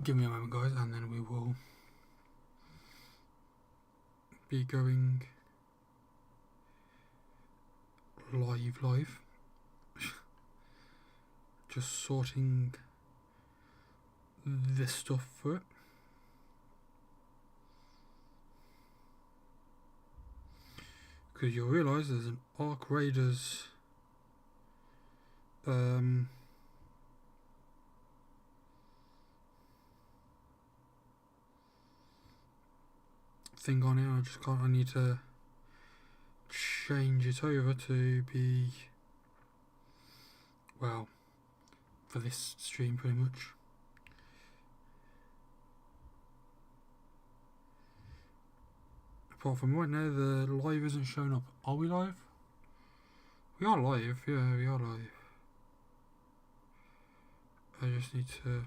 Give me a moment, guys, and then we will be going live. Just sorting this stuff for it. Because you'll realise there's an Ark Raiders thing on it. I need to change it over to be, well, for this stream pretty much. Apart from right now, the live isn't showing up. Are we live? We are live, yeah, we are live. I just need to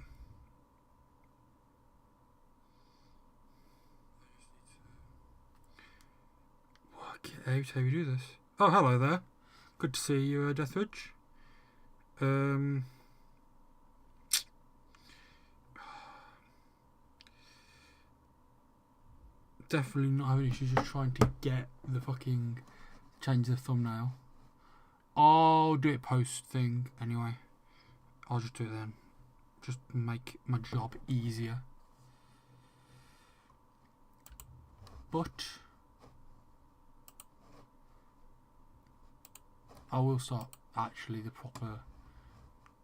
work it out how we do this. Oh, hello there. Good to see you, Deathridge. Definitely not having issues just trying to get the fucking change the thumbnail. I'll do it post thing anyway. I'll just do it then. Just make my job easier. But I will start actually the proper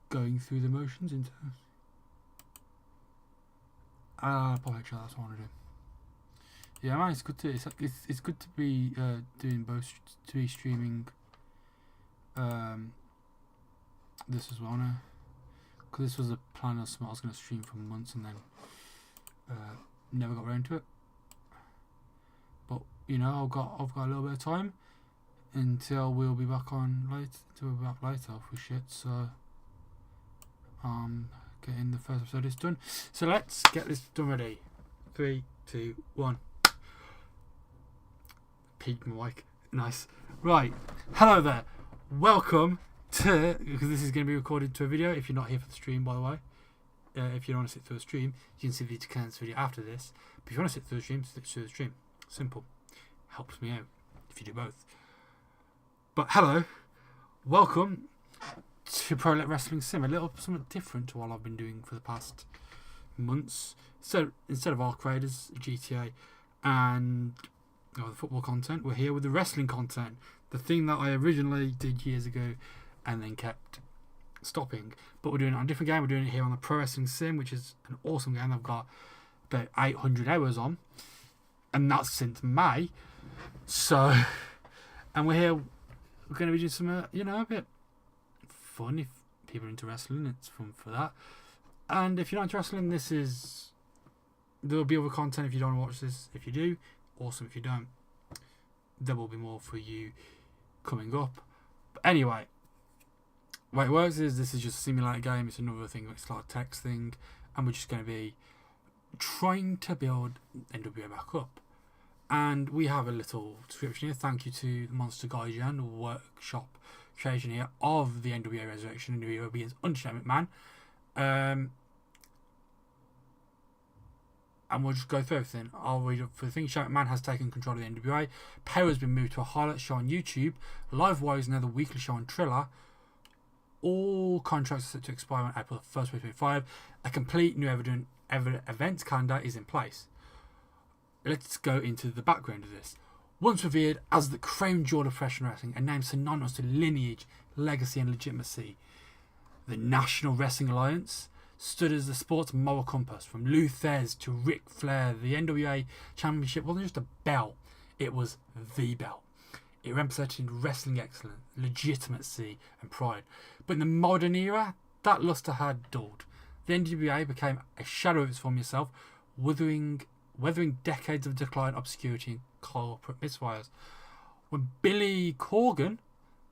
going through the motions into probably actually that's what I want to do. Yeah, man, it's good to it's good to be doing both, to be streaming this as well now, because this was a plan of something I was going to stream for months and then never got around to it. But you know, I've got a little bit of time until we'll be back on later for shit. So getting the first episode is done. So let's get this done. Ready? 3, 2, 1. Peak my mic. Nice. Right. Hello there. Welcome to, because this is going to be recorded to a video. If you're not here for the stream, by the way, if you don't want to sit through the stream, you can see the video after this. But if you want to sit through the stream, sit through the stream. Simple. Helps me out if you do both. But hello. Welcome to Pro Elite Wrestling Sim. A little something different to what I've been doing for the past months. So instead of Ark Raiders, GTA, and the football content, we're here with the wrestling content. The thing that I originally did years ago and then kept stopping. But we're doing it on a different game. We're doing it here on the Pro Wrestling Sim, which is an awesome game I've got about 800 hours on. And that's since May. So, and we're here, we're going to be doing some, a bit fun. If people are into wrestling, it's fun for that. And if you're not into wrestling, there'll be other content if you don't watch this. If you do, awesome. If you don't, there will be more for you coming up. But anyway, the way it works is this is just a simulator game. It's another thing, it's like a text thing, and we're just going to be trying to build NWA back up. And we have a little description here. Thank you to the Monster Gaijin workshop creation here of the NWA Resurrection. NWA begins under Shane McMahon. And we'll just go through everything. I'll read up for the thing. Shane McMahon has taken control of the NWA. Power has been moved to a highlight show on YouTube. Live Wire is now the weekly show on Triller. All contracts are set to expire on April 1st, 2025. A complete new events calendar is in place. Let's go into the background of this. Once revered as the crown jewel of professional wrestling, a name synonymous to lineage, legacy and legitimacy, the National Wrestling Alliance stood as the sport's moral compass. From Lou Thez to Ric Flair, the NWA Championship wasn't just a belt, it was the belt. It represented wrestling excellence, legitimacy and pride. But in the modern era, that luster had dulled. The NWA became a shadow of its former self, weathering decades of decline, obscurity and corporate misfires. When Billy Corgan,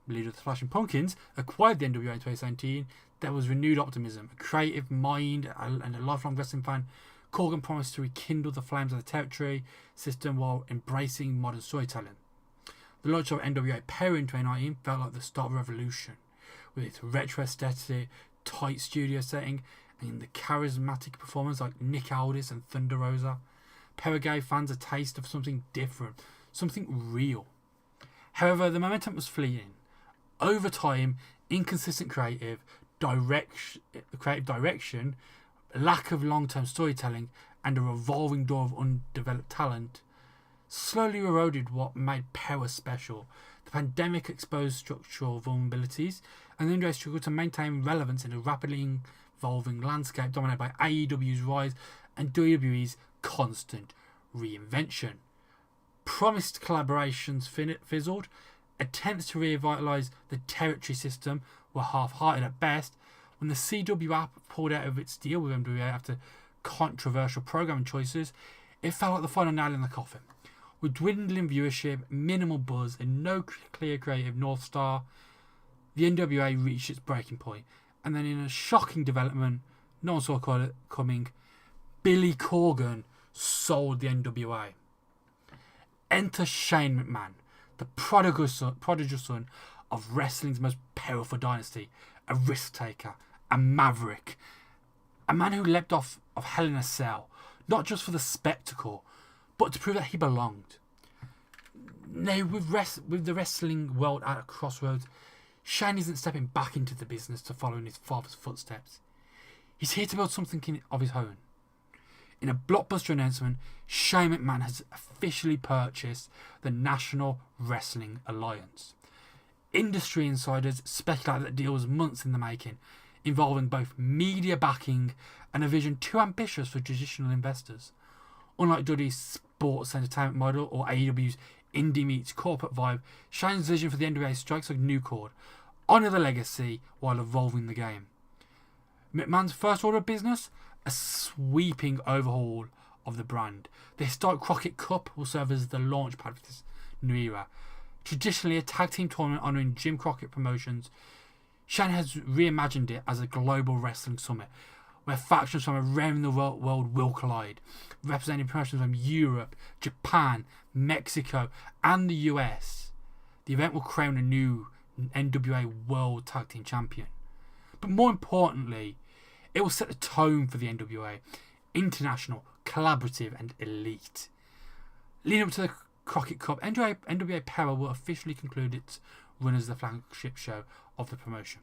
leader of the Flashing Pumpkins, acquired the NWA in 2017, there was renewed optimism. A creative mind and a lifelong wrestling fan, Corgan promised to rekindle the flames of the territory system while embracing modern storytelling. The launch of NWA Power in 2019 felt like the start of a revolution, with its retro aesthetic, tight studio setting, and the charismatic performers like Nick Aldis and Thunder Rosa, Perra gave fans a taste of something different, something real. However, the momentum was fleeting. Over time, inconsistent creative direction, lack of long-term storytelling, and a revolving door of undeveloped talent slowly eroded what made Perra special. The pandemic exposed structural vulnerabilities, and the NWA struggled to maintain relevance in a rapidly evolving landscape dominated by AEW's rise and WWE's constant reinvention. Promised collaborations fizzled. Attempts to revitalise the territory system were half-hearted at best. When the CWA pulled out of its deal with NWA after controversial programming choices, it felt like the final nail in the coffin. With dwindling viewership, minimal buzz, and no clear creative North Star, the NWA reached its breaking point. And then in a shocking development, no one saw it coming, Billy Corgan sold the NWA. Enter Shane McMahon, the prodigal son of wrestling's most powerful dynasty, a risk taker, a maverick, a man who leapt off of Hell in a Cell, not just for the spectacle, but to prove that he belonged. Now, with the wrestling world at a crossroads, Shane isn't stepping back into the business to follow in his father's footsteps. He's here to build something of his own. In a blockbuster announcement, Shane McMahon has officially purchased the National Wrestling Alliance. Industry insiders speculate that the deal was months in the making, involving both media backing and a vision too ambitious for traditional investors. Unlike WWE's sports entertainment model or AEW's indie meets corporate vibe, Shane's vision for the NWA strikes a new chord: honour the legacy while evolving the game. McMahon's first order of business: a sweeping overhaul of the brand. The historic Crockett Cup will serve as the launch pad for this new era. Traditionally a tag team tournament honouring Jim Crockett Promotions, Shane has reimagined it as a global wrestling summit where factions from around the world will collide, representing promotions from Europe, Japan, Mexico and the US. The event will crown a new NWA World Tag Team Champion. But more importantly, it will set the tone for the NWA, international, collaborative and elite. Leading up to the Crockett Cup, NWA Perra will officially conclude its run as the flagship show of the promotion.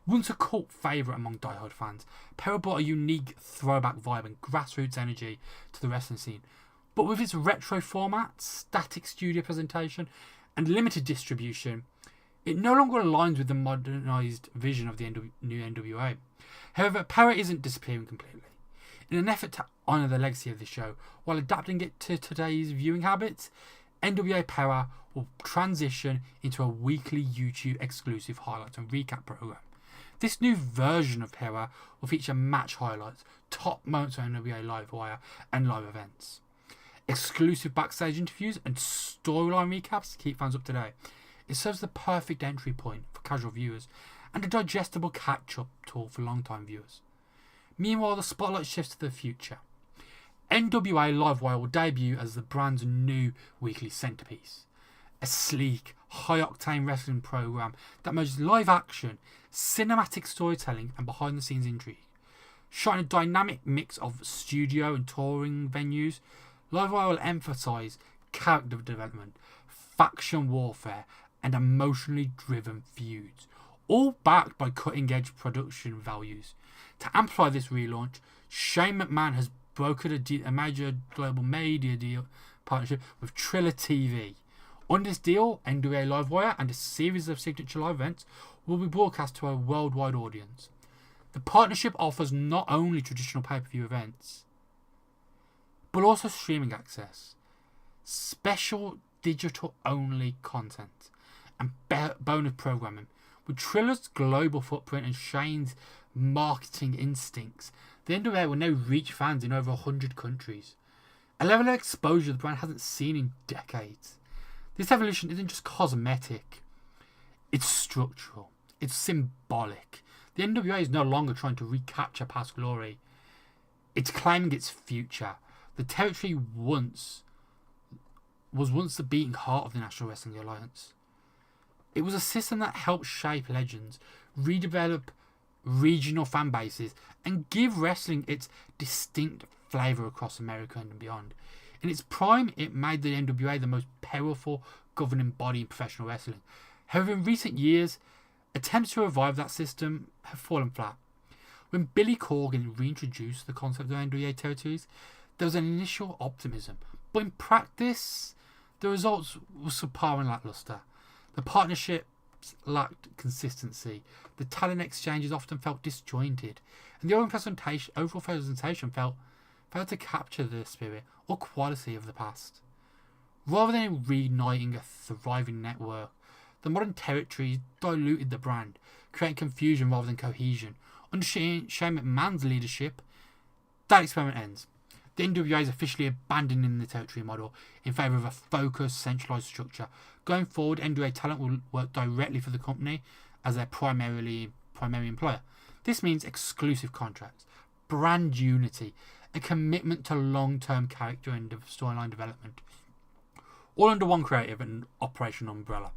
Once a cult favourite among diehard fans, Perra brought a unique throwback vibe and grassroots energy to the wrestling scene. But with its retro format, static studio presentation and limited distribution, it no longer aligns with the modernised vision of the new NWA. However, Perra isn't disappearing completely. In an effort to honour the legacy of the show, while adapting it to today's viewing habits, NWA Perra will transition into a weekly YouTube exclusive highlights and recap program. This new version of Perra will feature match highlights, top moments of NWA Live Wire and live events, exclusive backstage interviews and storyline recaps to keep fans up to date. It serves the perfect entry point for casual viewers and a digestible catch-up tool for long-time viewers. Meanwhile, the spotlight shifts to the future. NWA Livewire will debut as the brand's new weekly centrepiece. A sleek, high-octane wrestling program that merges live action, cinematic storytelling and behind-the-scenes intrigue. Shot in a dynamic mix of studio and touring venues, Livewire will emphasise character development, faction warfare and emotionally driven feuds, all backed by cutting-edge production values. To amplify this relaunch, Shane McMahon has brokered a major global media deal partnership with Triller TV. On this deal, NWA Livewire and a series of signature live events will be broadcast to a worldwide audience. The partnership offers not only traditional pay-per-view events, but also streaming access, special digital-only content, and bonus programming. With Triller's global footprint and Shane's marketing instincts, the NWA will now reach fans in over 100 countries, a level of exposure the brand hasn't seen in decades. This evolution isn't just cosmetic, it's structural, it's symbolic. The NWA is no longer trying to recapture past glory, it's claiming its future. The territory was once the beating heart of the National Wrestling Alliance. It was a system that helped shape legends, redevelop regional fan bases, and give wrestling its distinct flavour across America and beyond. In its prime, it made the NWA the most powerful governing body in professional wrestling. However, in recent years, attempts to revive that system have fallen flat. When Billy Corgan reintroduced the concept of NWA territories, there was an initial optimism, but in practice, the results were subpar and lackluster. The partnerships lacked consistency, the talent exchanges often felt disjointed, and the overall presentation failed to capture the spirit or quality of the past. Rather than reigniting a thriving network, the modern territories diluted the brand, creating confusion rather than cohesion. Under Shane McMahon's leadership, that experiment ends. The NWA is officially abandoning the territory model in favour of a focused, centralised structure. Going forward, NWA talent will work directly for the company as their primary employer. This means exclusive contracts, brand unity, a commitment to long-term character and storyline development, all under one creative and operational umbrella.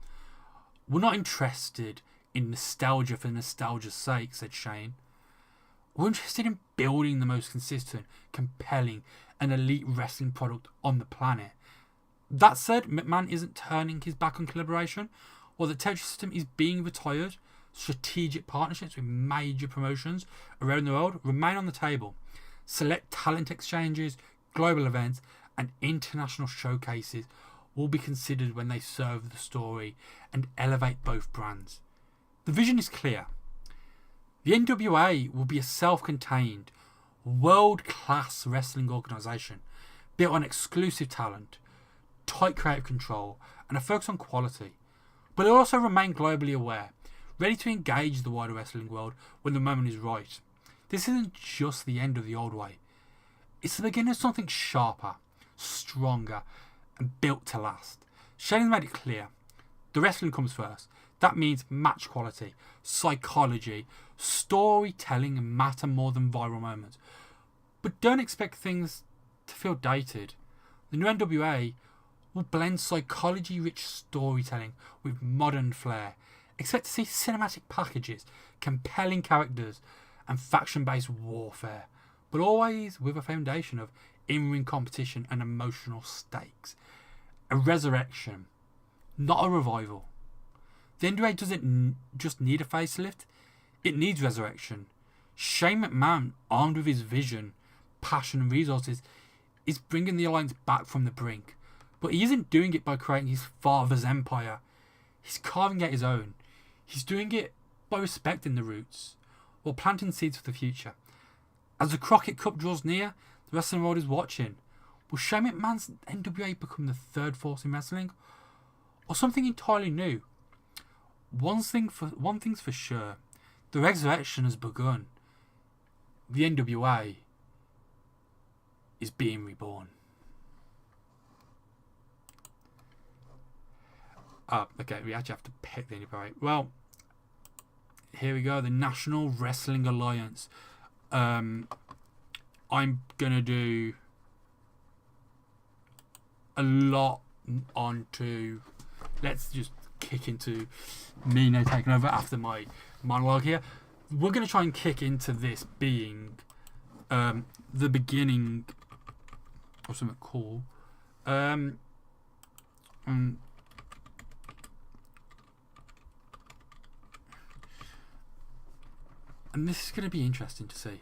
We're not interested in nostalgia for nostalgia's sake, said Shane. We're interested in building the most consistent, compelling, and elite wrestling product on the planet. That said, McMahon isn't turning his back on collaboration. While the territory system is being retired, strategic partnerships with major promotions around the world remain on the table. Select talent exchanges, global events, and international showcases will be considered when they serve the story and elevate both brands. The vision is clear. The NWA will be a self-contained, world-class wrestling organisation built on exclusive talent, tight creative control, and a focus on quality. But it will also remain globally aware, ready to engage the wider wrestling world when the moment is right. This isn't just the end of the old way. It's the beginning of something sharper, stronger, and built to last. Shane has made it clear. The wrestling comes first. That means match quality, psychology, storytelling matter more than viral moments. But don't expect things to feel dated. The new NWA will blend psychology-rich storytelling with modern flair. Expect to see cinematic packages, compelling characters, and faction-based warfare, but always with a foundation of in-ring competition and emotional stakes. A resurrection, not a revival. The NWA doesn't just need a facelift, it needs resurrection. Shane McMahon, armed with his vision, passion and resources, is bringing the Alliance back from the brink. But he isn't doing it by creating his father's empire. He's carving out his own. He's doing it by respecting the roots, while planting seeds for the future. As the Crockett Cup draws near, the wrestling world is watching. Will Shane McMahon's NWA become the third force in wrestling, or something entirely new? One thing's for sure, the resurrection has begun. The NWA is being reborn. Okay, we actually have to pick the NWA. Well, here we go, the National Wrestling Alliance. I'm gonna do a lot onto. Let's just kick into me now taking over after my monologue here. We're gonna try and kick into this being the beginning of something cool. And this is going to be interesting to see.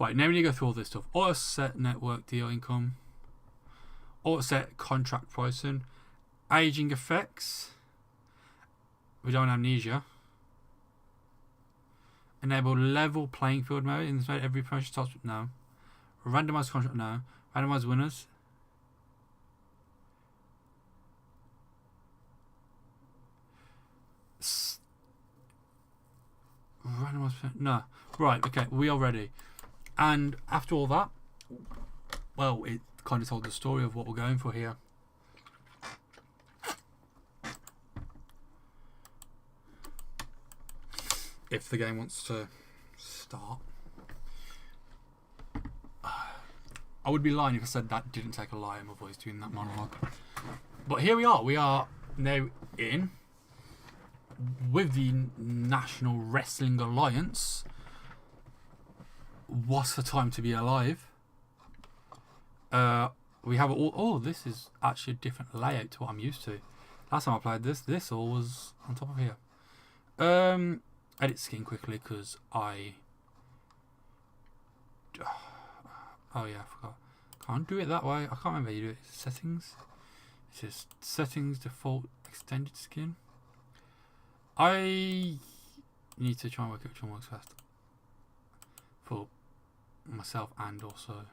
Right, now we need to go through all this stuff. Auto set network deal income, auto set contract pricing, aging effects, we don't amnesia, enable level playing field mode in this mode. Every promotion starts with no. Randomized contract, no. Randomized winners. Randomized, no. Right, okay, we are ready. And after all that, well, it kind of told the story of what we're going for here. If the game wants to start. I would be lying if I said that didn't take a lie in my voice doing that monologue. But here we are. We are now in with the National Wrestling Alliance, what's the time to be alive? We have all. Oh, this is actually a different layout to what I'm used to. Last time I played this all was on top of here. Edit skin quickly because I. Oh yeah, I forgot. Can't do it that way. I can't remember how you do it. Settings. It's just settings, default, extended skin. I need to try and work out which one works best for myself and also.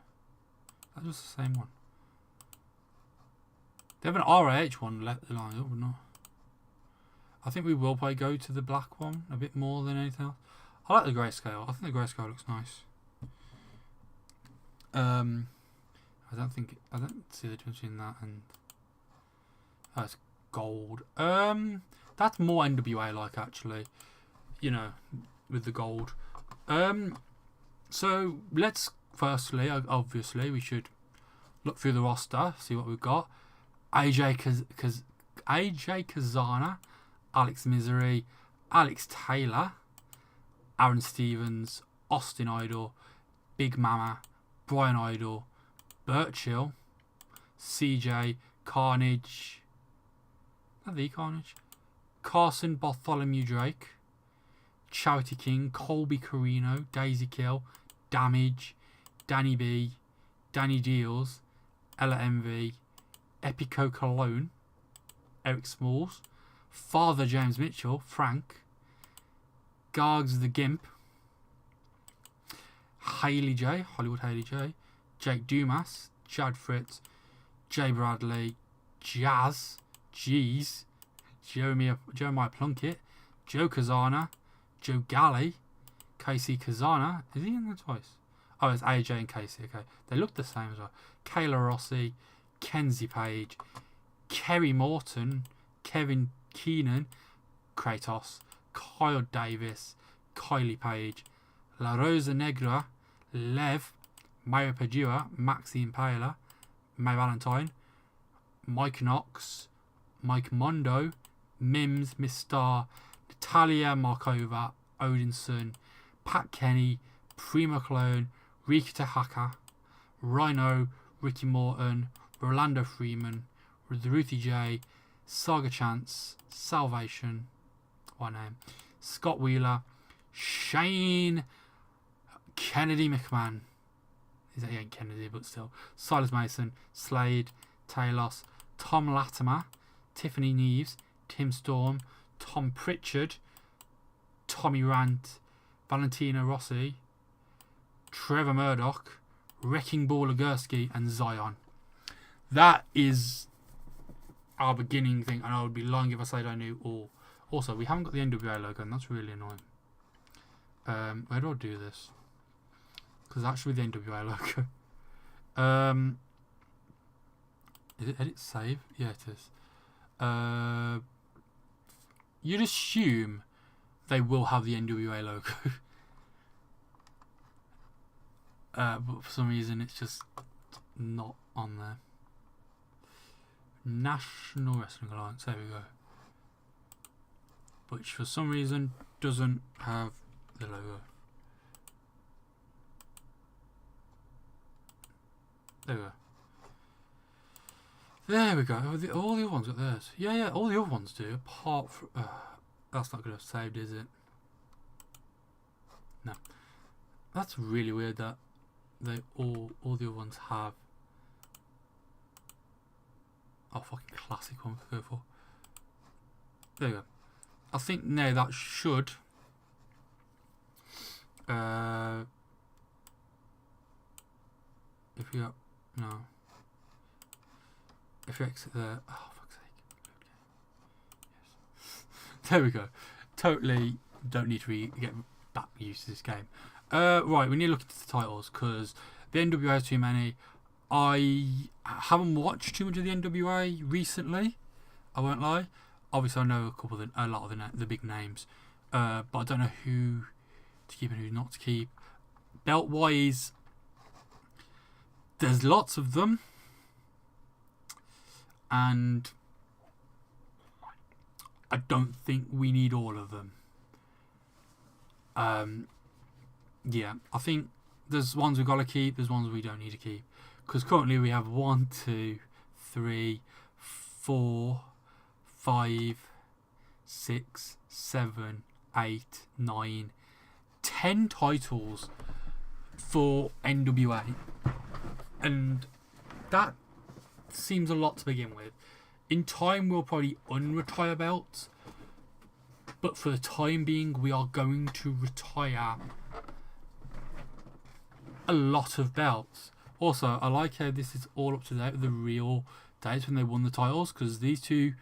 That was the same one. They have an RH one let the line up, but no. I think we will probably go to the black one a bit more than anything else. I like the grayscale. I think the grayscale looks nice. I don't see the difference between that and it's gold. That's more NWA like actually. You know, with the gold. So let's firstly, obviously, we should look through the roster, see what we've got. AJ Kazana, Alex Misery, Alex Taylor, Aaron Stevens, Austin Idol, Big Mama, Brian Idol, Burchill, CJ, Carnage, not the Carnage, Carson Bartholomew Drake, Charity King, Colby Carino, Daisy Kill, Damage, Danny B, Danny Deals, Ella MV, Epico Cologne, Eric Smalls, Father James Mitchell, Frank, Gargs the Gimp, Haley J, Hollywood Haley J, Jake Dumas, Chad Fritz, Jay Bradley, Jazz, G's, Jeremiah Plunkett, Joe Kazana, Joe Galley, Casey Kazana. Is he in there twice? Oh, it's AJ and Casey. Okay, they look the same as well. Kayla Rossi, Kenzie Page, Kerry Morton, Kevin Keenan, Kratos, Kyle Davis, Kylie Page, La Rosa Negra, Lev, Mario Padua, Maxine Paler, May Valentine, Mike Knox, Mike Mondo, Mims, Miss Star, Natalia Markova, Odinson, Pat Kenny, Prima Clone, Rika Tahaka, Rhino, Ricky Morton, Rolando Freeman, Ruthie J, Saga Chance, Salvation, what name? Scott Wheeler, Shane Kennedy McMahon. He ain't Kennedy, but still. Silas Mason, Slade, Talos, Tom Latimer, Tiffany Neves, Tim Storm, Tom Pritchard, Tommy Rant, Valentina Rossi, Trevor Murdoch, Wrecking Ball Legursky, and Zion. That is our beginning thing, and I would be lying if I said I knew all. Also, we haven't got the NWA logo, and that's really annoying. Where do I do this? Because that's with the NWA logo. Is it edit save? Yeah, it is. You'd assume they will have the NWA logo. But for some reason it's just not on there. National Wrestling Alliance, there we go. Which for some reason doesn't have the logo. There we go. There we go. All the other ones got theirs. Yeah, all the other ones do. Apart from... that's not going to have saved, is it? No. That's really weird that they all the other ones have. Oh, fucking classic one to go for. There we go. I think now that should... if you... No. If you exit there... Oh, fuck's sake. Yes. There we go. Totally don't need to get back used to this game. Right, we need to look into the titles because the NWA has too many. I haven't watched too much of the NWA recently. I won't lie. Obviously, I know a lot of the big names, but I don't know who to keep and who not to keep. Belt wise, there's lots of them, and I don't think we need all of them. Yeah, I think there's ones we've got to keep, there's ones we don't need to keep. Because currently we have 1, 2, 3, 4, 5, 6, 7, 8, 9, 10 titles for NWA. And that seems a lot to begin with. In time, we'll probably unretire belts. But for the time being, we are going to retire a lot of belts. Also, I like how this is all up to date with the real dates when they won the titles, because these two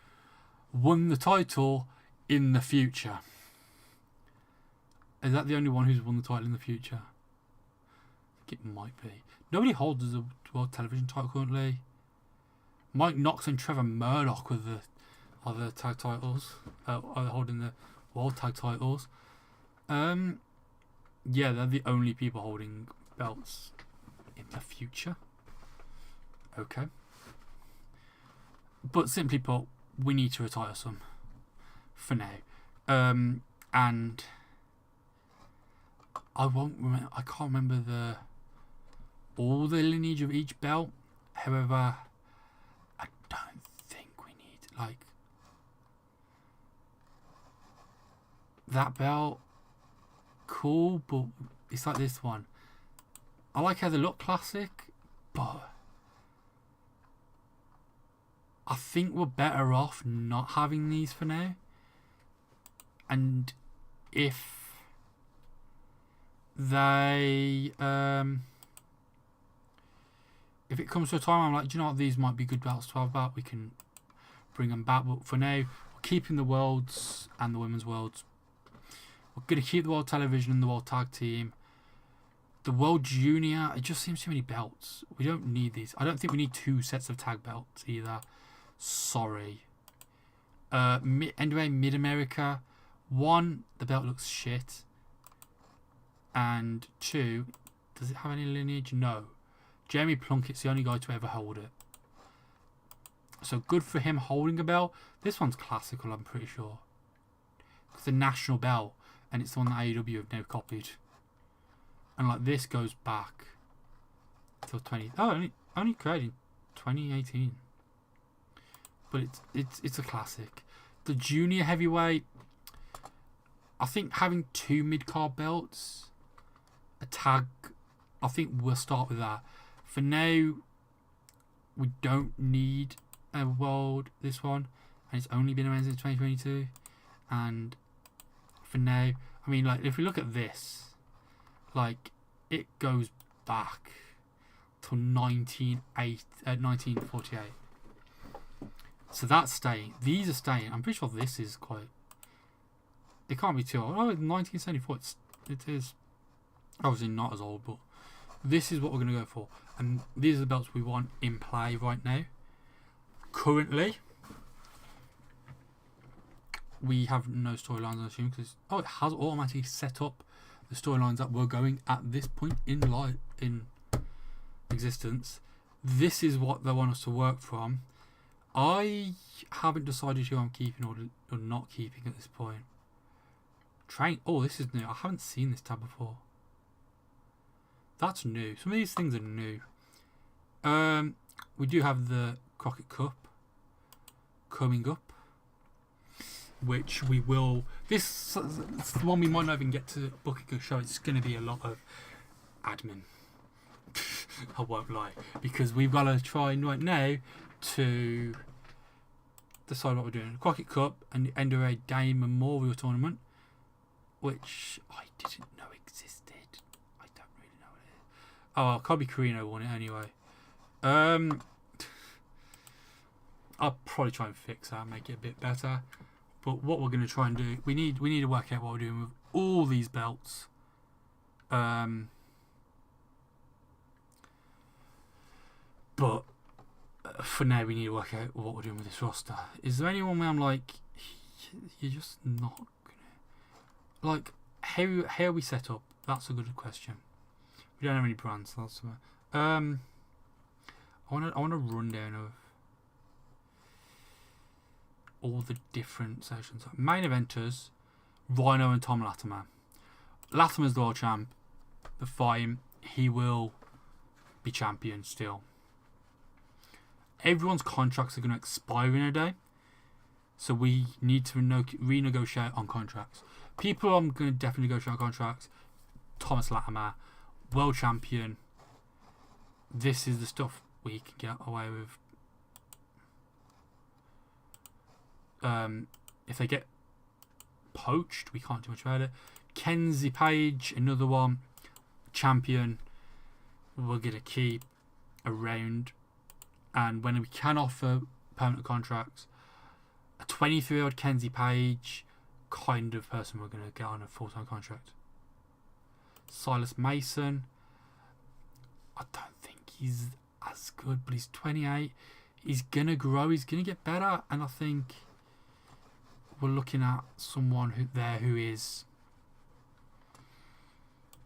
won the title in the future. Is that the only one who's won the title in the future? I think it might be. Nobody holds the World Television title currently. Mike Knox and Trevor Murdoch with the other tag titles. Are holding the World Tag titles. Yeah, they're the only people holding belts in the future. Okay. But simply put, we need to retire some for now. And I can't remember all the lineage of each belt. However, I don't think we need that belt. Cool, but it's like this one. I like how they look classic, but I think we're better off not having these for now. And if they if it comes to a time I'm like, do you know what, these might be good belts to have back, we can bring them back. But for now, we're keeping the worlds and the women's worlds. We're going to keep the World Television and the World Tag Team. The World Junior, it just seems too many belts. We don't need these. I don't think we need 2 sets of tag belts either. Sorry. NWA Mid-America. 1, the belt looks shit. And 2, does it have any lineage? No. Jeremy Plunkett's the only guy to ever hold it. So good for him holding a belt. This one's classical, I'm pretty sure. It's a national belt. And it's the one that AEW have now copied. And like this goes back till only created in 2018. But it's a classic. The junior heavyweight, I think having 2 mid-card belts, a tag, I think we'll start with that. For now, we don't need a world, this one, and it's only been around since 2022. And for now, I mean, like, if we look at this, like, it goes back to 1948. So that's staying. These are staying. I'm pretty sure this is quite... It can't be too old. Oh, 1974. It is obviously not as old, but this is what we're going to go for. And these are the belts we want in play right now. Currently, we have no storylines, I assume, because it has automatically set up the storylines that we're going at this point in existence. This is what they want us to work from. I haven't decided who I'm keeping or not keeping at this point. This is new. I haven't seen this tab before. That's new. Some of these things are new. We do have the Crockett Cup coming up, which we will... This is the one we might not even get to booking a show. It's going to be a lot of admin. I won't lie. Because we've got to try right now to decide what we're doing. Crockett Cup and the NWA Day Memorial Tournament, which I didn't know existed. I don't really know what it is. Oh, Kobe Carino won it anyway. I'll probably try and fix that, make it a bit better. But what we're going to try and do, we need to work out what we're doing with all these belts. But for now, we need to work out what we're doing with this roster. Is there anyone where I'm like, you're just not gonna, like, how are we set up? That's a good question. We don't have any brands. That's I want a rundown of all the different sections. Main eventers, Rhino and Tom Latimer. Latimer's the world champ. The fight, he will be champion still. Everyone's contracts are going to expire in a day, so we need to renegotiate on contracts. People I'm going to definitely negotiate on contracts. Thomas Latimer, world champion. This is the stuff we can get away with. If they get poached, we can't do much about it. Kenzie Page, another one, champion, we're going to keep around. And when we can offer permanent contracts, a 23-year-old Kenzie Page, kind of person we're going to get on a full-time contract. Silas Mason, I don't think he's as good, but he's 28. He's going to grow, he's going to get better, and I think we're looking at someone who is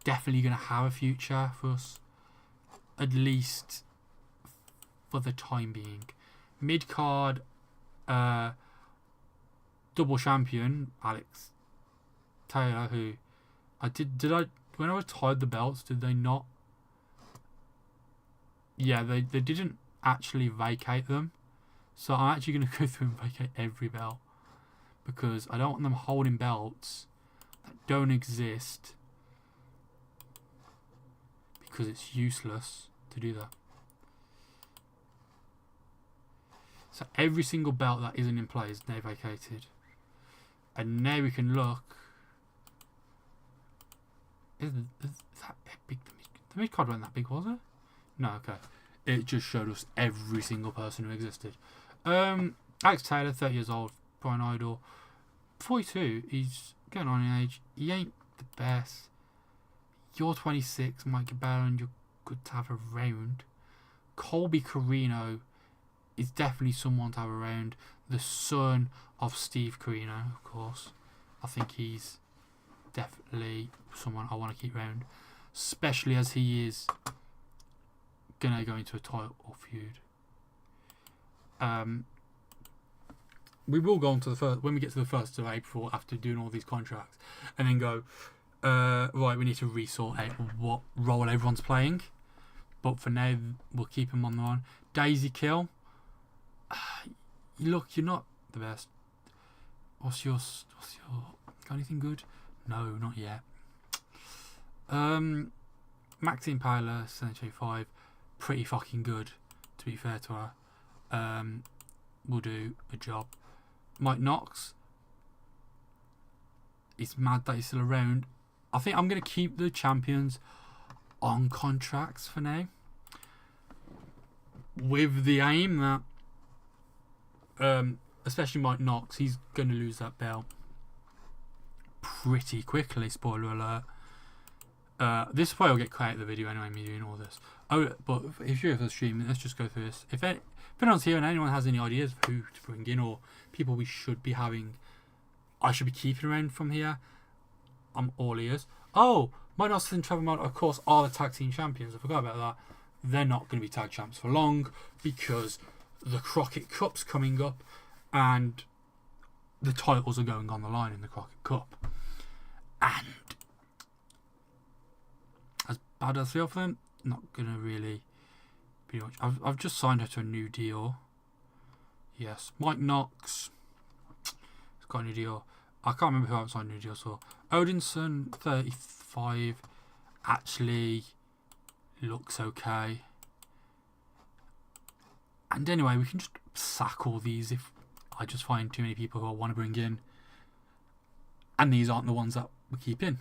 definitely going to have a future for us, at least for the time being. Mid-card, double champion, Alex Taylor, who when I retired the belts, did they not? Yeah, they didn't actually vacate them. So I'm actually going to go through and vacate every belt, because I don't want them holding belts that don't exist, because it's useless to do that. So every single belt that isn't in play is now vacated. And now we can look. Is that big? The mid card wasn't that big, was it? No, okay. It just showed us every single person who existed. Alex Taylor, 30 years old, Brian Idol, 42. He's getting on in age. He ain't the best. You're 26, Mike Cabell, and you're good to have around. Colby Carino is definitely someone to have around. The son of Steve Carino, of course. I think he's definitely someone I want to keep around, especially as he is gonna go into a title feud. We will go on to the first when we get to the 1st of April after doing all these contracts, and then go right. We need to resort out what role everyone's playing, but for now we'll keep him on the one. Daisy Kill. Look, you're not the best. What's your got anything good? No, not yet. Maxine Pyler, Century 5, pretty fucking good, to be fair to her. Will do a job. Mike Knox, it's mad that he's still around. I think I'm going to keep the champions on contracts for now, with the aim that especially Mike Knox, he's going to lose that belt pretty quickly, spoiler alert. This will probably get cut out of the video anyway, me doing all this. Oh, but if you're for the stream, let's just go through this. If anyone's here and anyone has any ideas of who to bring in, or people we should be having, I should be keeping around from here, I'm all ears. Oh, Mike Knox and Trevor Mount, of course, are the tag team champions. I forgot about that. They're not going to be tag champs for long, because the Crockett Cup's coming up, and the titles are going on the line in the Crockett Cup. And as bad as I feel for them, not going to really be much. I've just signed her to a new deal. Yes, Mike Knox has got a new deal. I can't remember who I've signed a new deal for. Odinson, 35, actually looks okay. And anyway, we can just sack all these if I just find too many people who I want to bring in. And these aren't the ones that we keep in.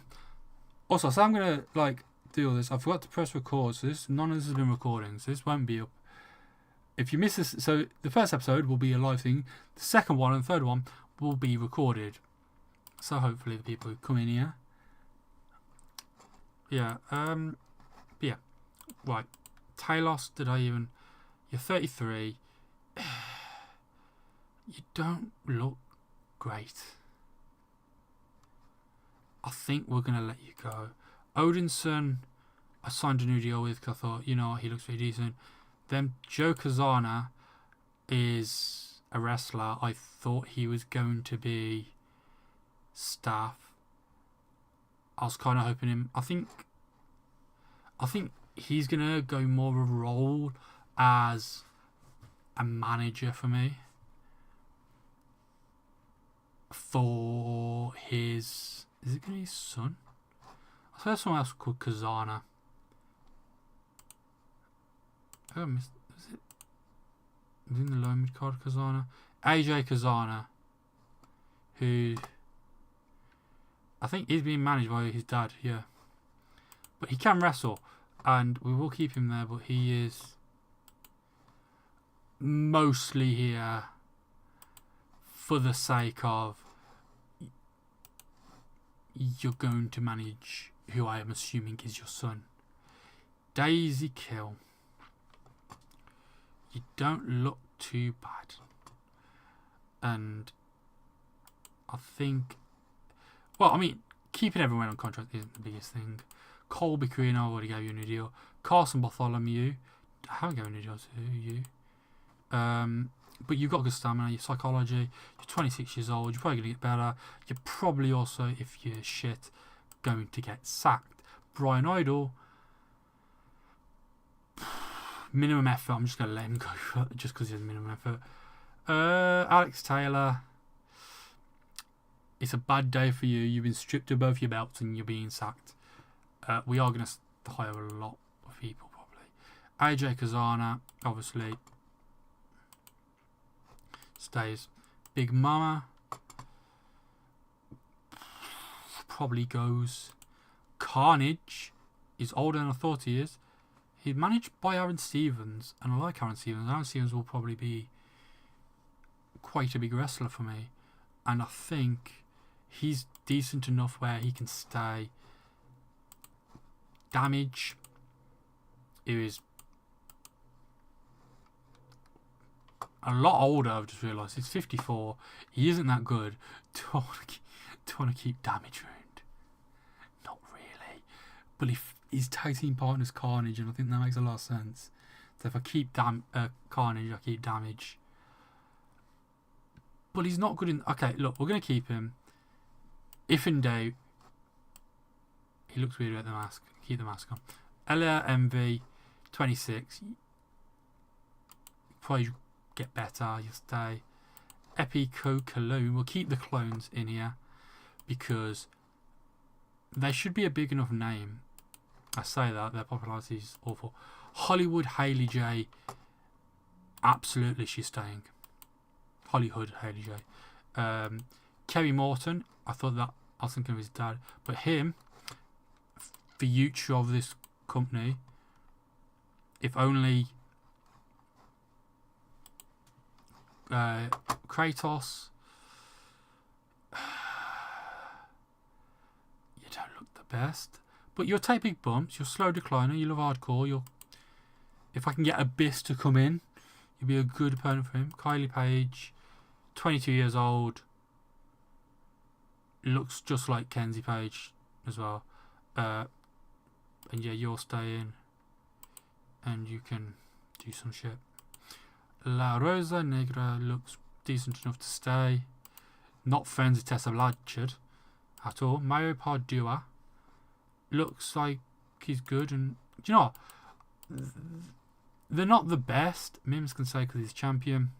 Also, so I'm going to do all this. I forgot to press record, so none of this has been recording, so this won't be up. If you miss this, so the first episode will be a live thing. The second one and the third one will be recorded. So hopefully the people who come in here. Yeah, yeah. Right. Talos, you're 33. You don't look great. I think we're going to let you go. Odinson, I signed a new deal with because I thought, he looks pretty decent. Then Joe Kazana is a wrestler. I thought he was going to be staff. I was kind of hoping him. I think he's gonna go more of a role as a manager for me. For his, is it gonna be his son? I saw someone else called Kazana. Oh, was it? Was in the low mid card Kazana? AJ Kazana, who I think is being managed by his dad. Yeah, but he can wrestle, and we will keep him there. But he is mostly here for the sake of you're going to manage who I am assuming is your son. Daisy Kill. You don't look too bad. And I think, well, I mean, keeping everyone on contract isn't the biggest thing. Colby Queen, I already gave you a new deal. Carson Bartholomew, I haven't given a new deal to you. But you've got good stamina, your psychology, you're 26 years old, you're probably going to get better. You're probably also, if you're shit, going to get sacked. Brian Idol, minimum effort, I'm just going to let him go just because he has minimum effort. Alex Taylor, it's a bad day for you. You've been stripped of both your belts and you're being sacked. We are going to hire a lot of people probably. AJ Kazana, obviously, stays. Big Mama probably goes. Carnage is older than I thought he is. He's managed by Aaron Stevens, and I like Aaron Stevens. Aaron Stevens will probably be quite a big wrestler for me, and I think he's decent enough where he can stay. Damage, who is a lot older, I've just realised. He's 54. He isn't that good. Do I want to keep Damage around? Not really. But if his tag team partner's Carnage, and I think that makes a lot of sense. So if I keep Carnage, I keep Damage. But he's not good in... Okay, look, we're going to keep him. If in doubt, he looks weird without the mask. Keep the mask on. Ella MV, 26. Probably get better. You'll stay. Epico Cologne. We'll keep the clones in here because they should be a big enough name. I say that their popularity is awful. Hollywood Hailey J. Absolutely, she's staying. Hollywood Hailey J. Kerry Morton. I was thinking of his dad, but him, the future of this company. If only Kratos. You don't look the best, but you'll take big bumps. You're slow decliner. You love hardcore. If I can get Abyss to come in, you'll be a good opponent for him. Kylie Page, 22 years old. Looks just like Kenzie Page as well. And yeah, you're staying, and you can do some shit. La Rosa Negra looks decent enough to stay. Not friends with Tessa Blanchard at all. Mario Pardua looks like he's good, and do you know what? They're not the best. Mims can stay because he's champion.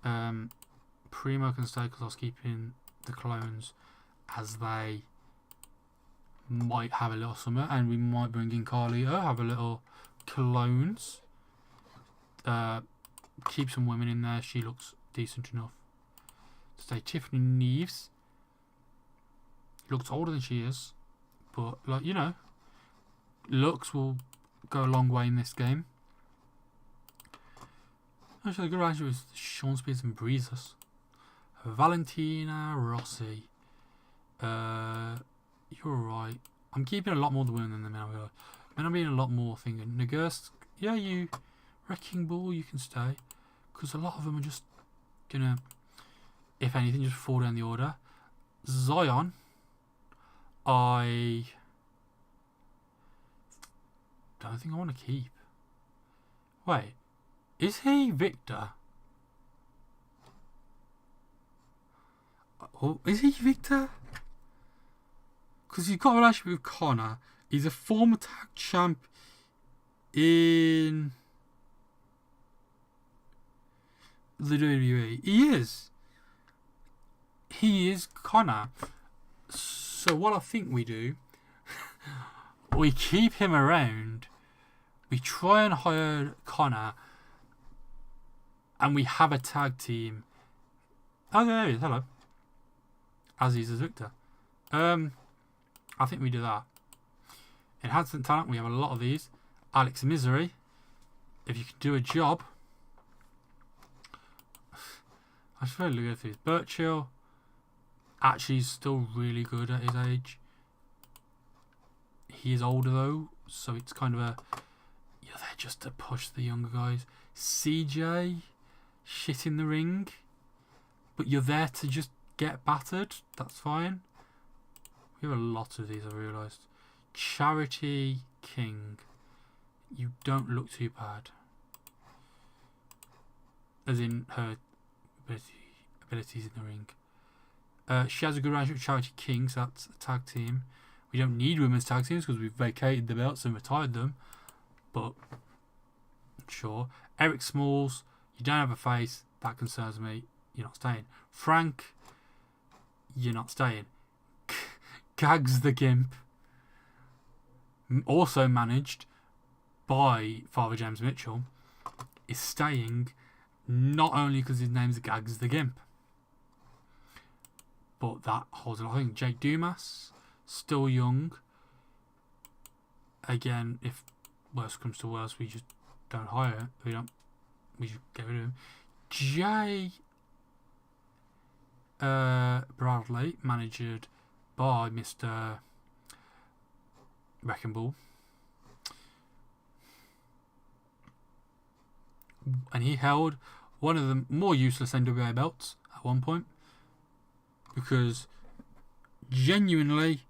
Primo can stay because I was keeping the clones, as they might have a little summer, and we might bring in Carlito, have a little clones. Keep some women in there. She looks decent enough to stay. Tiffany Neves looks older than she is, but like, you know, looks will go a long way in this game. Actually, the good range was Sean Spears and Breezes. Valentina Rossi. You're right. I'm keeping a lot more the women than the men. I'm being a lot more thinking. Nagursk, yeah, you. Wrecking Ball, you can stay. Because a lot of them are just gonna, if anything, just fall down the order. Zion, I don't think I want to keep. Wait, is he Victor? Oh, is he Victor? Because he's got a relationship with Connor. He's a former tag champ in the WWE. He is. He is Connor. So what I think we do, we keep him around. We try and hire Connor. And we have a tag team. Oh, there he is. Hello. Aziz as Victor. I think we do that. Enhancement talent. We have a lot of these. Alex Misery. If you can do a job. I should really go through these. Birchill. Actually, he's still really good at his age. He is older though, so it's kind of a... You're there just to push the younger guys. CJ. Shit in the ring. But you're there to just get battered. That's fine. We have a lot of these, I realised. Charity King. You don't look too bad. As in her abilities in the ring. She has a good relationship with Charity King, so that's a tag team. We don't need women's tag teams because we've vacated the belts and retired them. But, sure. Eric Smalls. You don't have a face. That concerns me. You're not staying. Frank. You're not staying. Gags the Gimp. Also managed by Father James Mitchell. Is staying not only because his name's Gags the Gimp. But that holds a lot. I think Jake Dumas. Still young. Again, if worst comes to worst, we just don't hire it. We should get rid of him. Jay Bradley, managed by Mr. Wrecking Ball. And he held one of the more useless NWA belts at one point. Because genuinely,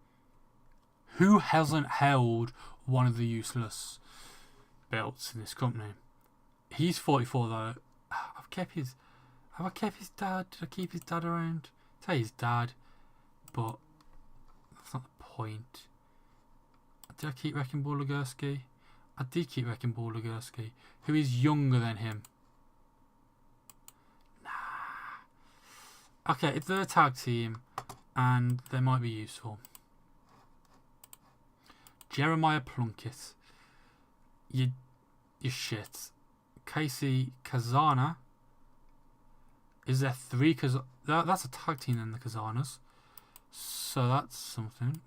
who hasn't held one of the useless belts in this company? He's 44 though. Have I kept his dad? Did I keep his dad around? Say his dad, but that's not the point. Did I keep Wrecking Ball Legursky? I did keep Wrecking Ball Legursky, who is younger than him. Nah. Okay, if they're a tag team, and they might be useful. Jeremiah Plunkett. You shit. Casey Kazana. Is there 3 that's a tag team in the Kazanas. So that's something.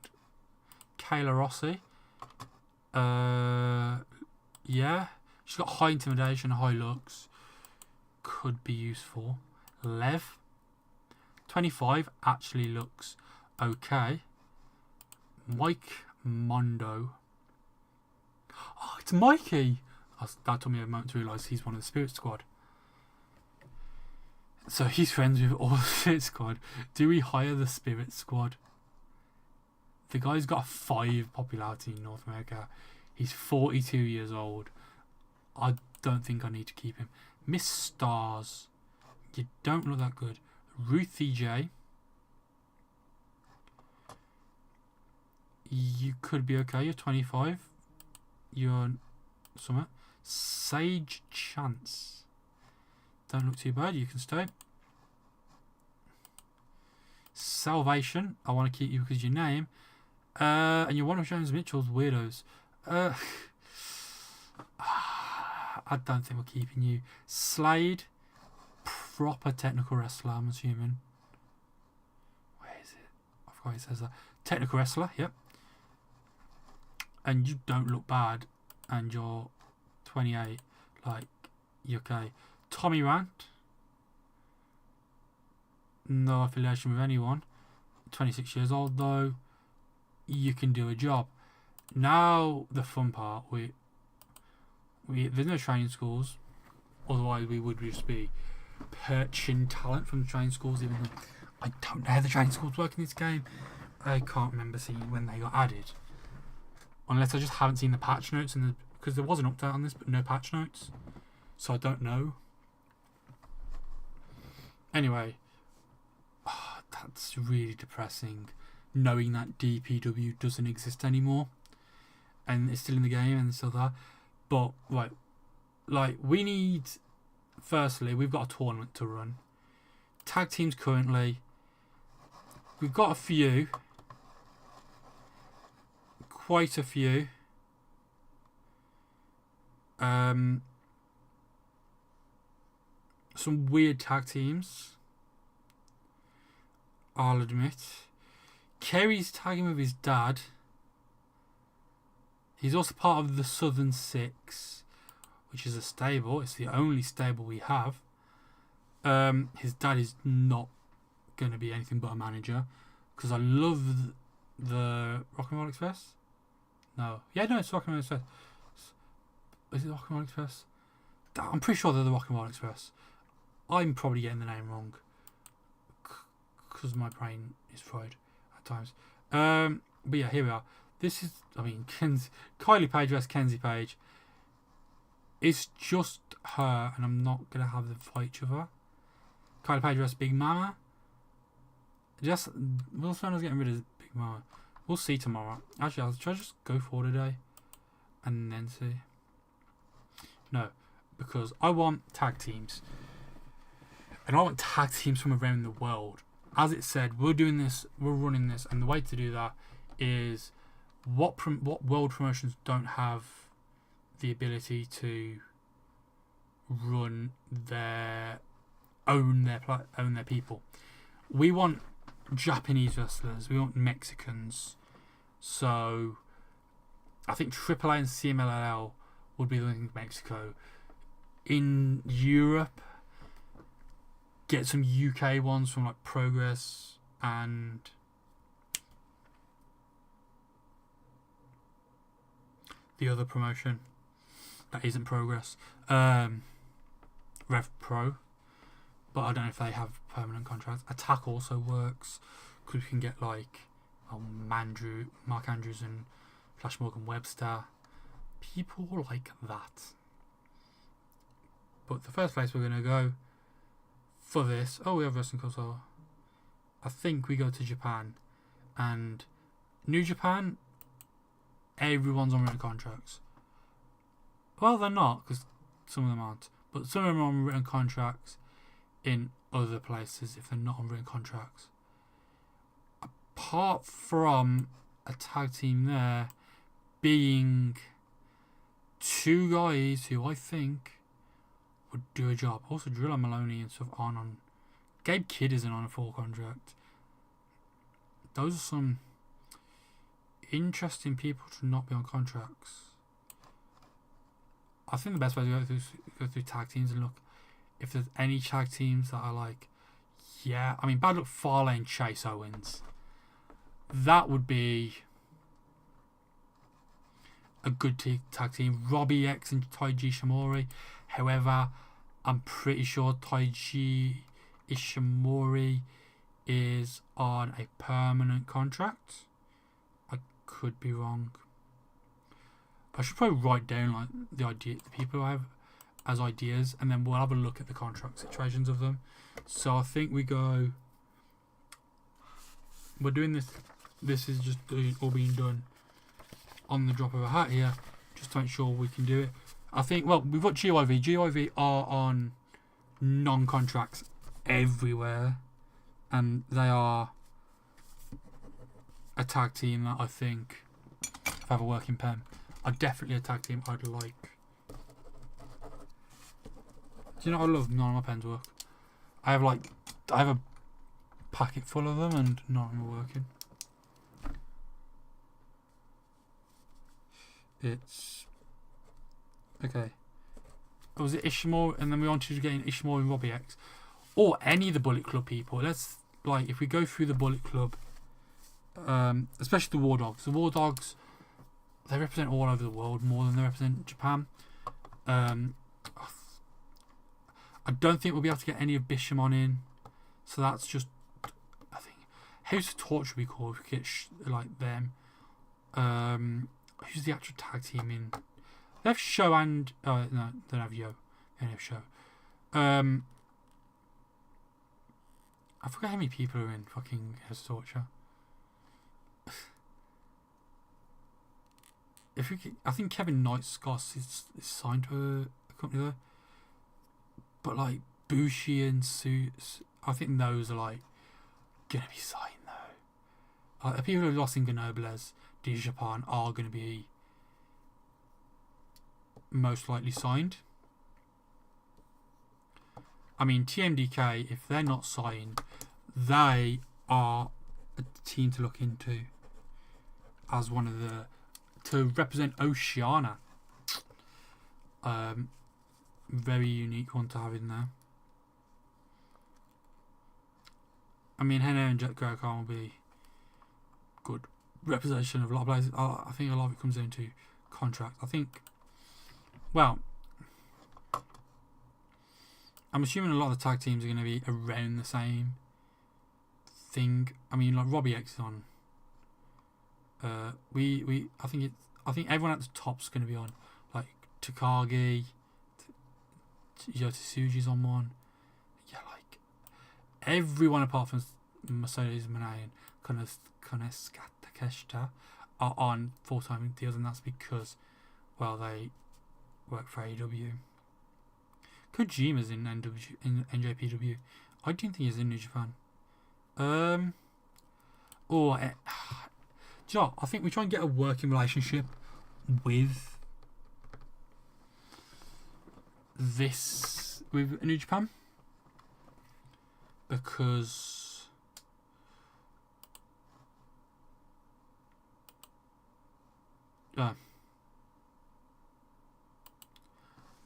Kayla Rossi. Yeah. She's got high intimidation, high looks. Could be useful. Lev. 25 actually looks okay. Mike Mondo. Oh, it's Mikey. That took me a moment to realise he's one of the Spirit Squad. So he's friends with all the Spirit Squad. Do we hire the Spirit Squad? The guy's got 5 popularity in North America. He's 42 years old. I don't think I need to keep him. Miss Stars. You don't look that good. Ruthie J. You could be okay. You're 25. You're somewhere. Sage Chance. Don't look too bad. You can stay. Salvation. I want to keep you because of your name. And you're one of James Mitchell's weirdos. I don't think we're keeping you. Slade. Proper technical wrestler, I'm assuming. Where is it? I forgot it says that. Technical wrestler, yep. And you don't look bad. And you're 28. Like, you're okay. Tommy Rant. No affiliation with anyone. 26 years old though. You can do a job. Now the fun part. There's no training schools. Otherwise we would just be perching talent from the training schools, even though I don't know how the training schools work in this game. I can't remember seeing when they got added. Unless I just haven't seen the patch notes, because there was an update on this, but no patch notes. So I don't know. Anyway, that's really depressing, knowing that DPW doesn't exist anymore, and it's still in the game and still there. But right, like we need. Firstly, we've got a tournament to run. Tag teams currently, we've got a few, quite a few. Some weird tag teams, I'll admit. Kerry's tagging with his dad. He's also part of the Southern Six, which is a stable. It's the only stable we have. His dad is not going to be anything but a manager, because I love the Rock and Roll Express. No, it's Rock and Roll Express. Is it Rock and Roll Express? I'm pretty sure they're the Rock and Roll Express. I'm probably getting the name wrong, because my brain is fried at times. But yeah, here we are. This is, Kylie Page vs Kenzie Page. It's just her, and I'm not going to have them fight each other. Kylie Page vs Big Mama. Will Spencer's getting rid of Big Mama. We'll see tomorrow. Actually, I'll try to just go for today and then see. No, because I want tag teams. And I want tag teams from around the world. As it said, we're doing this, we're running this, and the way to do that is what world promotions don't have the ability to run own their people. We want Japanese wrestlers, we want Mexicans. So I think AAA and CMLL would be the thing in Mexico. In Europe, get some UK ones from like Progress and the other promotion that isn't Progress, Rev Pro, but I don't know if they have permanent contracts. Attack also works, because we can get like Mark Andrews and Flash Morgan Webster, people like that. But the first place we're going to go for this, we have Wrestling Console. I think we go to Japan, and New Japan, everyone's on written contracts. Well, they're not, because some of them aren't, but some of them are on written contracts in other places if they're not on written contracts. Apart from a tag team there being two guys who I think would do a job. Also, Drilla Maloney and stuff aren't on. Gabe Kidd isn't on a full contract. Those are some interesting people to not be on contracts. I think the best way to go through tag teams and look if there's any tag teams that I like. Yeah, Bad Luck Fale and Chase Owens. That would be a good tag team. Robbie X and Taiji Ishimori. However, I'm pretty sure Taiji Ishimori is on a permanent contract. I could be wrong. I should probably write down the people I have as ideas, and then we'll have a look at the contract situations of them. So I think we're doing this. This is just all being done on the drop of a hat here, just to make sure we can do it. I think, we've got GYV. GYV are on non-contracts everywhere, and they are a tag team that I think, if I have a working pen, are definitely a tag team I'd like. Do you know, I love none of my pens work. I have a packet full of them and none of them are working. It's okay. Was it Ishimori? And then we wanted to get in Ishimori and Robbie X, or any of the Bullet Club people. Let's if we go through the Bullet Club, especially the War Dogs. The War Dogs, they represent all over the world more than they represent Japan. I don't think we'll be able to get any of Bishamon in, so that's just, I think, House of Torture would be cool if we get them. Who's the actual tag team in? They have Show and no, they don't have Yo. They only have Show. I forget how many people are in fucking House of Torture. I think Kevin Knight's is signed to a company though. But like Bushi and Suits, I think those are like gonna be signed though. Like the people who lost in Nobles de Japan are gonna be most likely signed. I mean TMDK, if they're not signed, they are a team to look into as one of the to represent Oceania. Very unique one to have in there. I mean, Henna and Jet Khan will be good representation of a lot of players. I think a lot of it comes into contract. I think, well, I'm assuming a lot of the tag teams are going to be around the same thing. I mean, like Robbie X is on. I think everyone at the top's going to be on, like Takagi, Yota Tsuji's on one. Yeah, like everyone apart from Mercedes Moné and Koneska Takeshita are on full-time deals, and that's because, well, they work for AEW. Kojima's in NJPW. I didn't think he was in New Japan. I think we try and get a working relationship with New Japan, because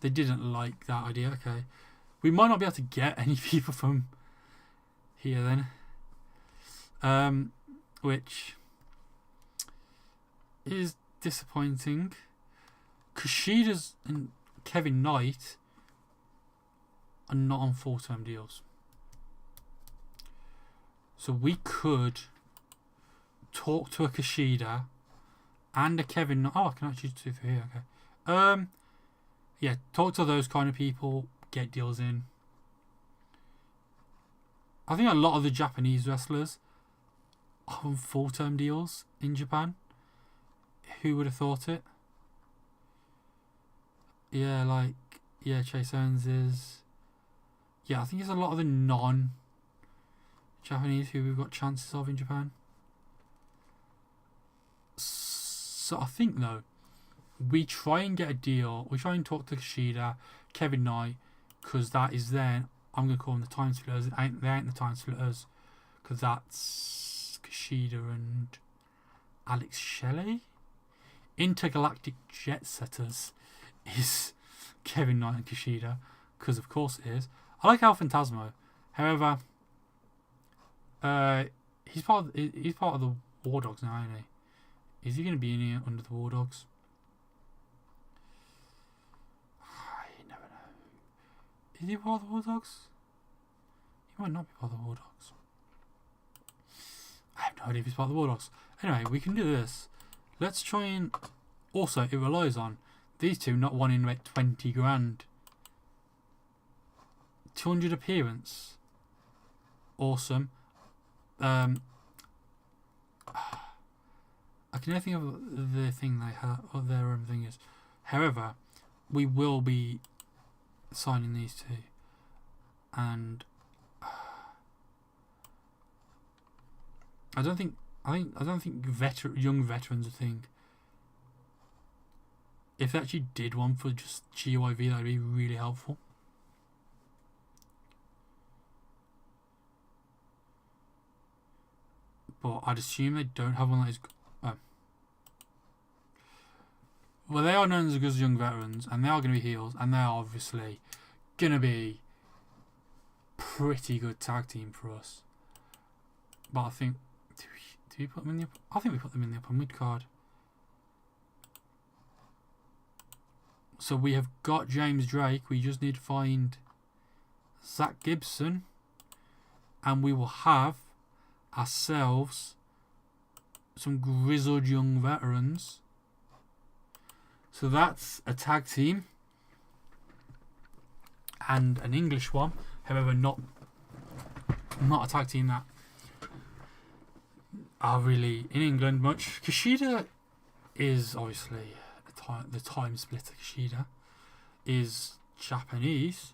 they didn't like that idea. Okay, we might not be able to get any people from here then, which is disappointing. Kushida's and Kevin Knight are not on full-term deals, so we could talk to a Kushida and a Kevin Knight. Oh, I can actually do it for here. Okay. Yeah, talk to those kind of people, get deals in. I think a lot of the Japanese wrestlers are on full-term deals in Japan. Who would have thought it? Yeah, Chase Owens is. Yeah, I think it's a lot of the non-Japanese who we've got chances of in Japan. So I think, though, we try and get a deal. We try and talk to Kushida, Kevin Knight, because that is then, I'm going to call them the Time Splitters. They ain't the Time Splitters, because that's Kushida and Alex Shelley. Intergalactic Jet Setters is Kevin Knight and Kushida, because of course it is. I like El Phantasmo. However, he's part of the War Dogs now, isn't he? Is he going to be in here under the War Dogs? I never know. Is he part of the War Dogs? He might not be part of the War Dogs. I have no idea if he's part of the War Dogs. Anyway, we can do this. Let's try and. Also, it relies on these two not wanting to make 20 grand. 200 appearance. Awesome. I can only think of the thing they have, or their own thing is. However, we will be signing these two, and I don't think young veterans would think. If they actually did one for just GYV, that would be really helpful. But I'd assume they don't have one that is. Well, they are known as young veterans, and they are going to be heels, and they are obviously going to be pretty good tag team for us. But I think, do we put them in the? I think we put them in the upper mid card. So we have got James Drake. We just need to find Zach Gibson, and we will have ourselves some grizzled young veterans. So that's a tag team and an English one. However, not not a tag team that are really in England much. Kushida is obviously the time splitter. Kushida is Japanese,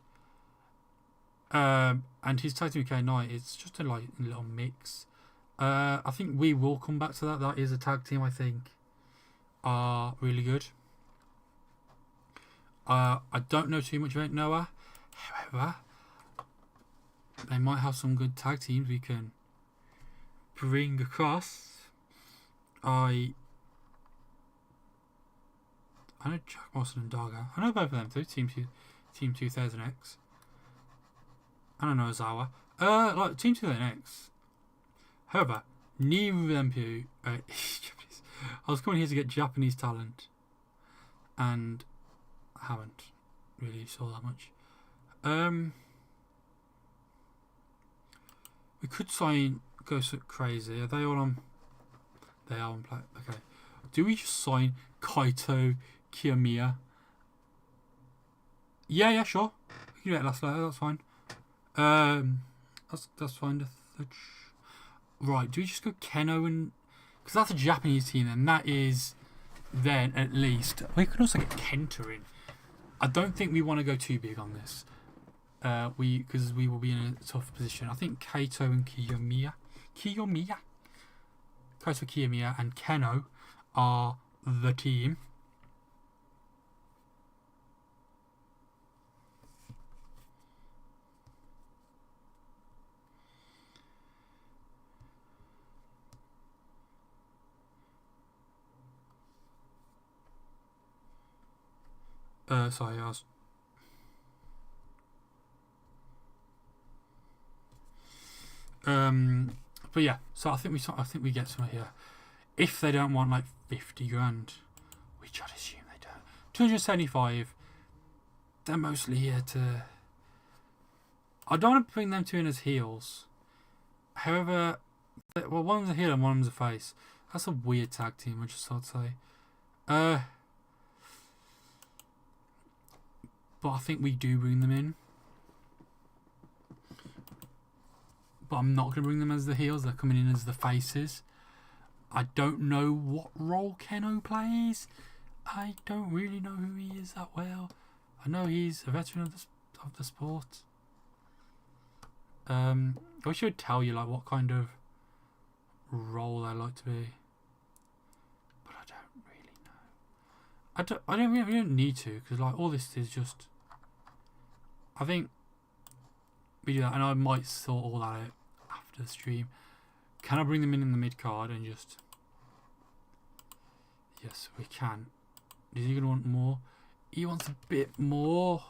and his tag team with K9 is just a little mix. I think we will come back to that. That is a tag team I think are really good. I don't know too much about NWA. However, they might have some good tag teams we can bring across. I know Jack Morrison and Darga. I know both of them too. Team 2000X. I don't know Ozawa. Like Team 2000X. However, neither of them two. I was coming here to get Japanese talent, and I haven't really saw that much. We could go so crazy. Are they all on? They are on play. Okay. Do we just sign Kaito Kiyomiya? Yeah, sure. We can do it last later. That's fine. That's fine. Right. Do we just go Keno and? Because that's a Japanese team, and that is then at least we could also get Kenta in. I don't think we want to go too big on this. Because we will be in a tough position. I think Kaito and Kiyomiya, Kaito Kiyomiya and Keno are the team. Sorry, I was. But yeah, so I think we get some here. If they don't want like 50 grand, which I'd assume they don't. 275. They're mostly here to. I don't want to bring them two in as heels. However, well, one's a heel and one's a face. That's a weird tag team. I just thought say. But I think we do bring them in. But I'm not going to bring them as the heels. They're coming in as the faces. I don't know what role Keno plays. I don't really know who he is that well. I know he's a veteran of the sport. I wish I would tell you like what kind of role I like to be. But I don't really know. We don't need to, because like all this is just. I think we do that, and I might sort all that out after the stream. Can I bring them in the mid card and just? Yes, we can. Is he gonna want more? He wants a bit more.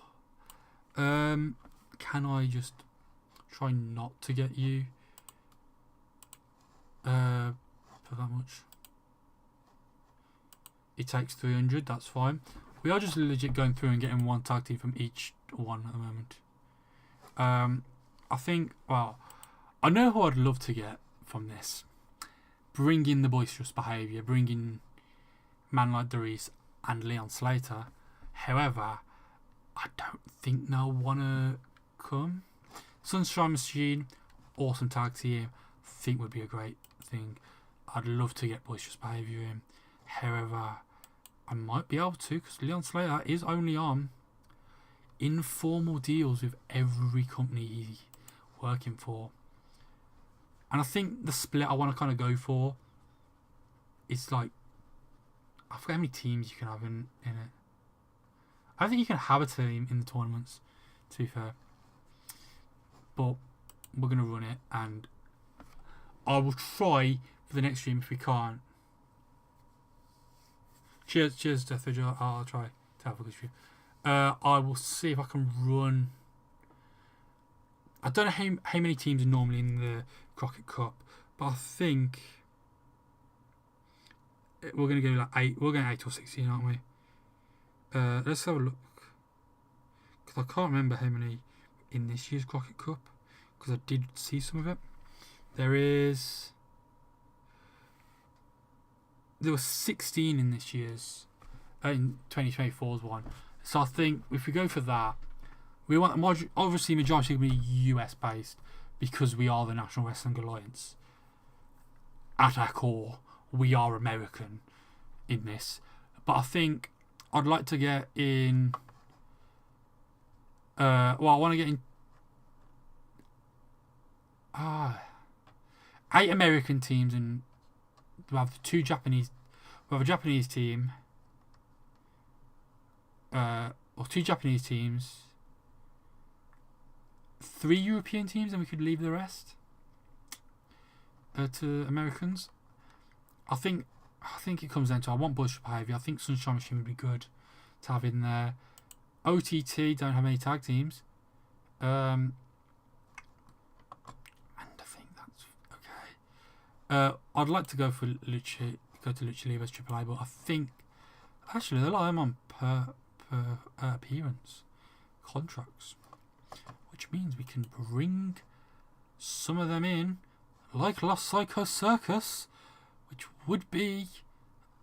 Can I just try not to get you for that much? It takes 300. That's fine. We are just legit going through and getting one tag team from each one at the moment. I think. Well, I know who I'd love to get from this. Bring in the boisterous behaviour. Bring in man like Doris and Leon Slater. However, I don't think they'll want to come. Sunshine Machine, awesome tag team. Think would be a great thing. I'd love to get boisterous behaviour in. However, I might be able to, because Leon Slater is only on informal deals with every company he's working for. And I think the split I want to kind of go for is like, I forget how many teams you can have in it. I think you can have a team in the tournaments, to be fair. But we're going to run it, and I will try for the next stream if we can't. Cheers, Death Ridge. I'll try to have a good stream. I will see if I can run. I don't know how many teams are normally in the Crockett Cup, but I think we're going to go like 8. We're going 8 or 16, aren't we? Let's have a look. Because I can't remember how many in this year's Crockett Cup, because I did see some of it. There were 16 in this year's, in 2024's one. So I think if we go for that, we want obviously majority will be US based, because we are the National Wrestling Alliance. At our core, we are American in this. But I think I'd like to get in. I want to get in. 8 American teams, and we have 2 Japanese. We have a Japanese team. Or 2 Japanese teams. 3 European teams, and we could leave the rest to Americans. I think it comes down to, I want Bullshit Behaviour. I think Sunshine Machine would be good to have in there. OTT don't have any tag teams. And I think that's okay. I'd like to go to Lucha Libre's AAA, but I think actually a lot of them on per appearance contracts, which means we can bring some of them in, like Los Psycho Circus, which would be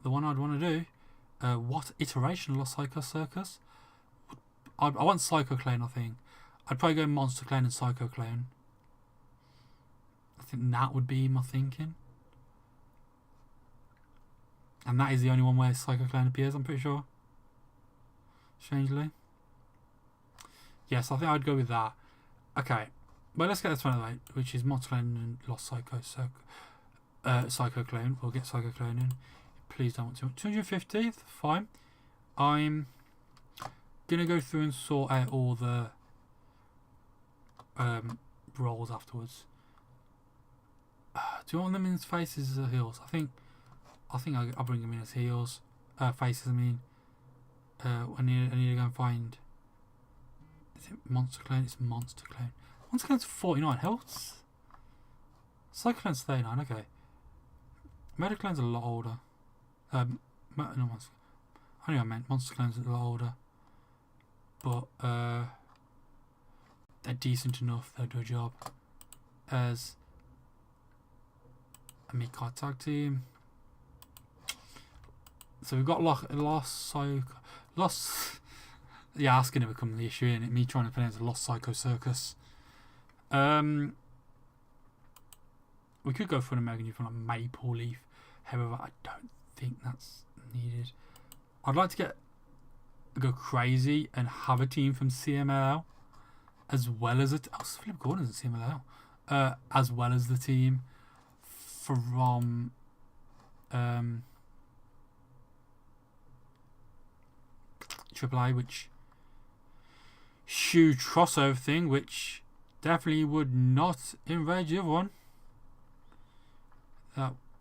the one I'd want to do. What iteration of Los Psycho Circus? I want Psycho Clown, I think. I'd probably go Monster Clown and Psycho Clown. I think that would be my thinking. And that is the only one where Psycho Clown appears, I'm pretty sure. Strangely. Yes, I think I'd go with that. Okay. Well, let's get this one out of the way, which is Monster Clown and Lost Psycho Clown. We'll get Psycho Clown in. Please don't want to. 250th, fine. I'm gonna go through and sort out all the roles afterwards. Do you want them in as faces or heels? I think I'll bring them in as heels. Faces, I mean. I need to go and find. Is it Monster Clown? It's Monster Clown. Monster Clown's 49. Hell's Psycho Clown's 39. Okay. Murder Clown's a lot older. No, Monster. I think I meant Monster Clown's a lot older. But they're decent enough. They'll do a job as a mid-card tag team. So we've got Lost Psycho. Yeah, that's going to become the issue, isn't it? Me trying to pronounce Lost Psycho Circus. We could go for an American Youth like Maple Leaf. However, I don't think that's needed. I'd like to go crazy and have a team from CMLL as well as Philip Gordon's at CMLL. As well as the team from AAA, which huge crossover thing, which definitely would not enrage the other one.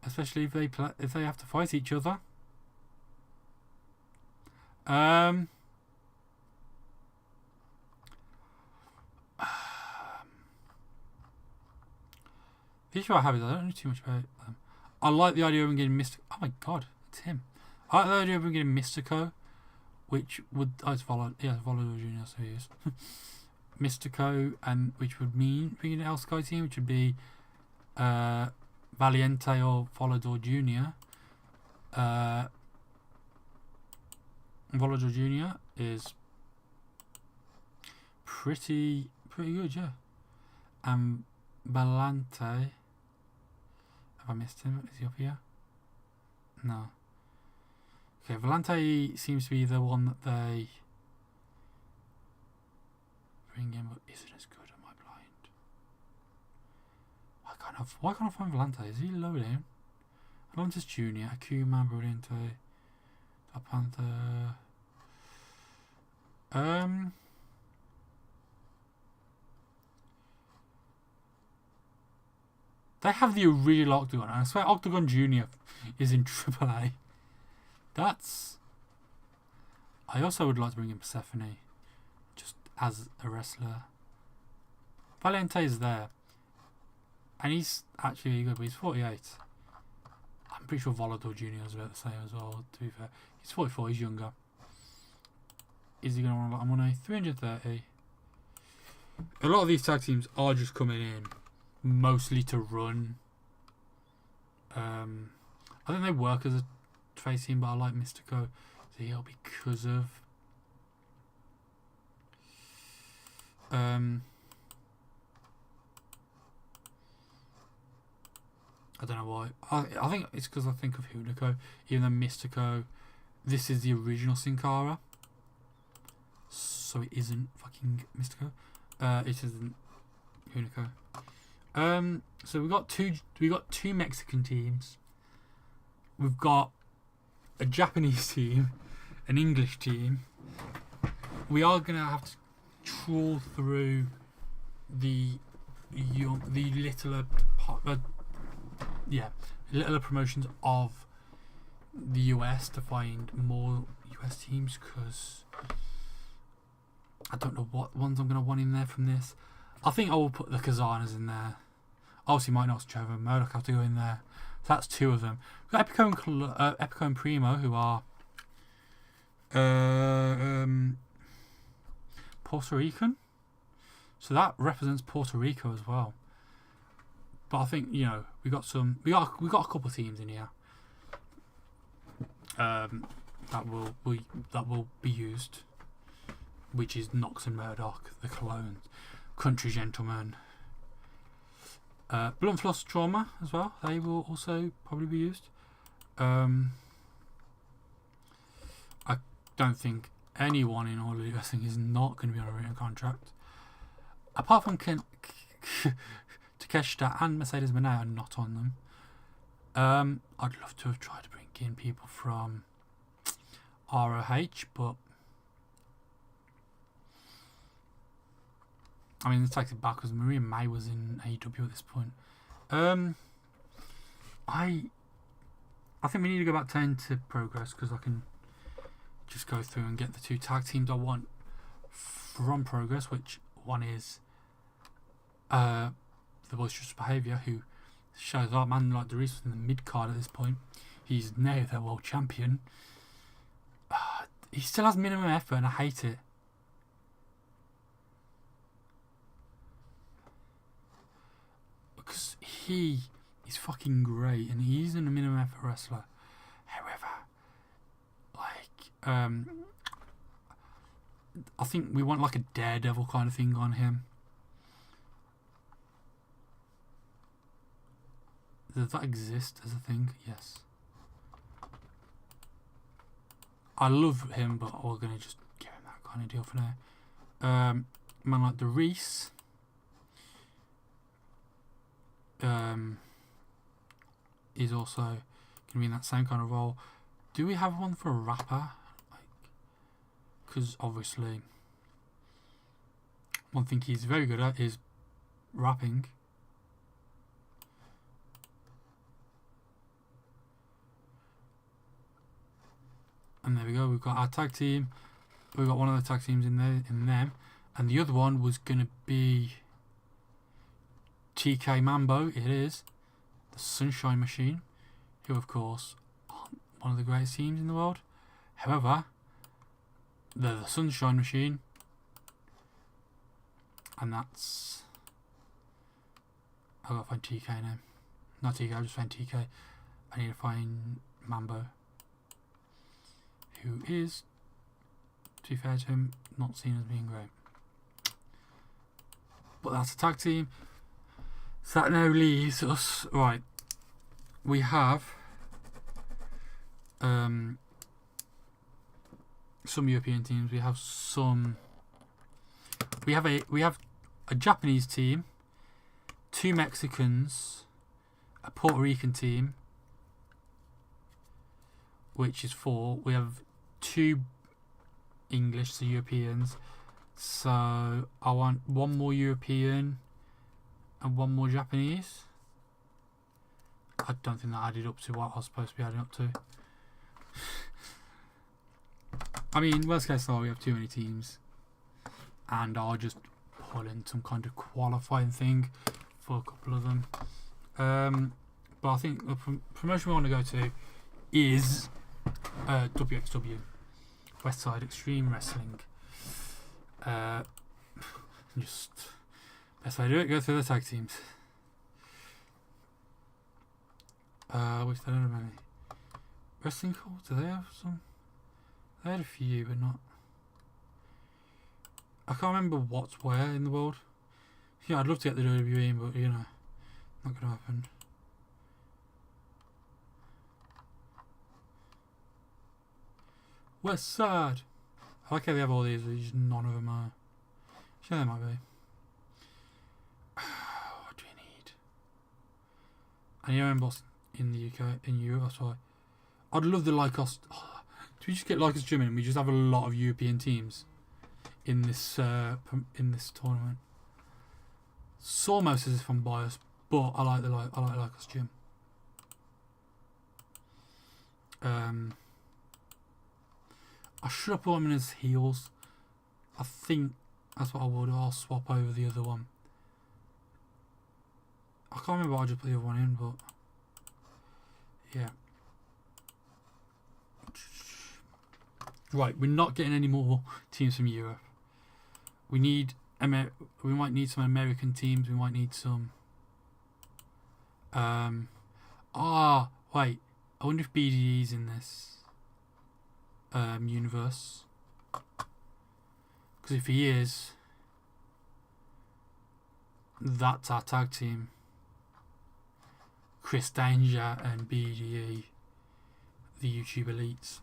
Especially if they have to fight each other. The issue I have is I don't know too much about them. I like the idea of him getting Mystico. Oh my god, it's him. I like the idea of him getting Mystico, which would Volador Jr. So he is Mystico, and which would mean bringing an El Sky team, which would be Valiente or Volador Jr. Volador Jr. is pretty good, yeah. And Valiente. Have I missed him? Is he up here? No. Okay, Valiente seems to be the one that they bring in, but isn't as good. Am I blind? Why can't I find Valiente? Is he low down? Atlantis Junior, Akuma, Brilliante, Panther. They have the original Octagon, and I swear Octagon Junior is in AAA. I also would like to bring in Persephone, just as a wrestler. Valiente is there, and he's actually really good, but he's 48. I'm pretty sure Volador Jr. is about the same as well, to be fair. He's 44, he's younger. Is he going to want a lot of money? 330. A lot of these tag teams are just coming in mostly to run. I think they work as a face team, but I like Mystico as a heel because of I don't know why. I think it's because I think of Hunico, even though Mystico, this is the original Sin Cara, so it isn't fucking Mystico. It isn't Hunico. So we got two Mexican teams. We've got a Japanese team, an English team. We are gonna have to trawl through the littler promotions of the US to find more US teams, because I don't know what ones I'm going to want in there from this. I think I will put the Kazanas in there. Obviously Might Trevor Murdoch have to go in there. So that's two of them. We've got Epico and Primo, who are Puerto Rican. So that represents Puerto Rico as well. But I think, we got a couple of teams in here that will be used, which is Nox and Murdoch, the Colones, Country Gentlemen, Blunt Floss Trauma as well. They will also probably be used. I don't think anyone in all of wrestling is not going to be on a written contract, apart from Takeshita and Mercedes Moné are not on them. I'd love to have tried to bring in people from ROH, but I mean, it takes it back because Maria May was in AEW at this point. I think we need to go back 10 to Progress, because I can just go through and get the two tag teams I want from Progress, which one is the Boisterous Behaviour, who shows up, man like Darius was in the mid card at this point. He's now their world champion. He still has minimum effort, and I hate it. Because he is fucking great, and he's a minimum effort wrestler. However, I think we want like a Daredevil kind of thing on him. Does that exist as a thing? Yes. I love him, but we're going to just give him that kind of deal for now. Man like the Reese. Is also going to be in that same kind of role. Do we have one for a rapper? Because obviously, one thing he's very good at is rapping. And there we go. We've got our tag team. We've got one of the tag teams in them, and the other one was going to be TK Mambo. It is the Sunshine Machine, who of course aren't one of the greatest teams in the world. However, they're the Sunshine Machine, and that's, I've got to find TK now. Not TK, I'll just find TK. I need to find Mambo, who is, to be fair to him, not seen as being great. But that's a tag team. So that now leaves us, right, we have some European teams. We have a Japanese team, two Mexicans, a Puerto Rican team, which is 4. We have 2 English, so Europeans. So I want one more European and one more Japanese. I don't think that added up to what I was supposed to be adding up to. I mean, worst case scenario, we have too many teams, and I'll just pull in some kind of qualifying thing for a couple of them. But I think the promotion we want to go to is WXW, Westside Extreme Wrestling. Just best way to do it, go through the tag teams. Which they don't have any. Wrestling Call, do they have some? They had a few, but not. I can't remember what's where in the world. Yeah, I'd love to get the WWE, but not going to happen. West Side. I like how they have all these, but just none of them are. Sure, they might be. What do we need? I need in Boston, in the UK, in Europe. That's why. I'd love the Lycos. Oh, do we just get Lycos Gym and we just have a lot of European teams in this tournament? It's almost as if I'm biased, but I like Lycos Gym. I should have put them in as heels. I think that's what I will do. I'll swap over the other one. I can't remember what I just put the other one in, but yeah. Right, we're not getting any more teams from Europe. We need we might need some American teams. We might need some. Wait. I wonder if BDE's in this universe. Because if he is, that's our tag team. Chris Danger and BDE, the YouTube elites.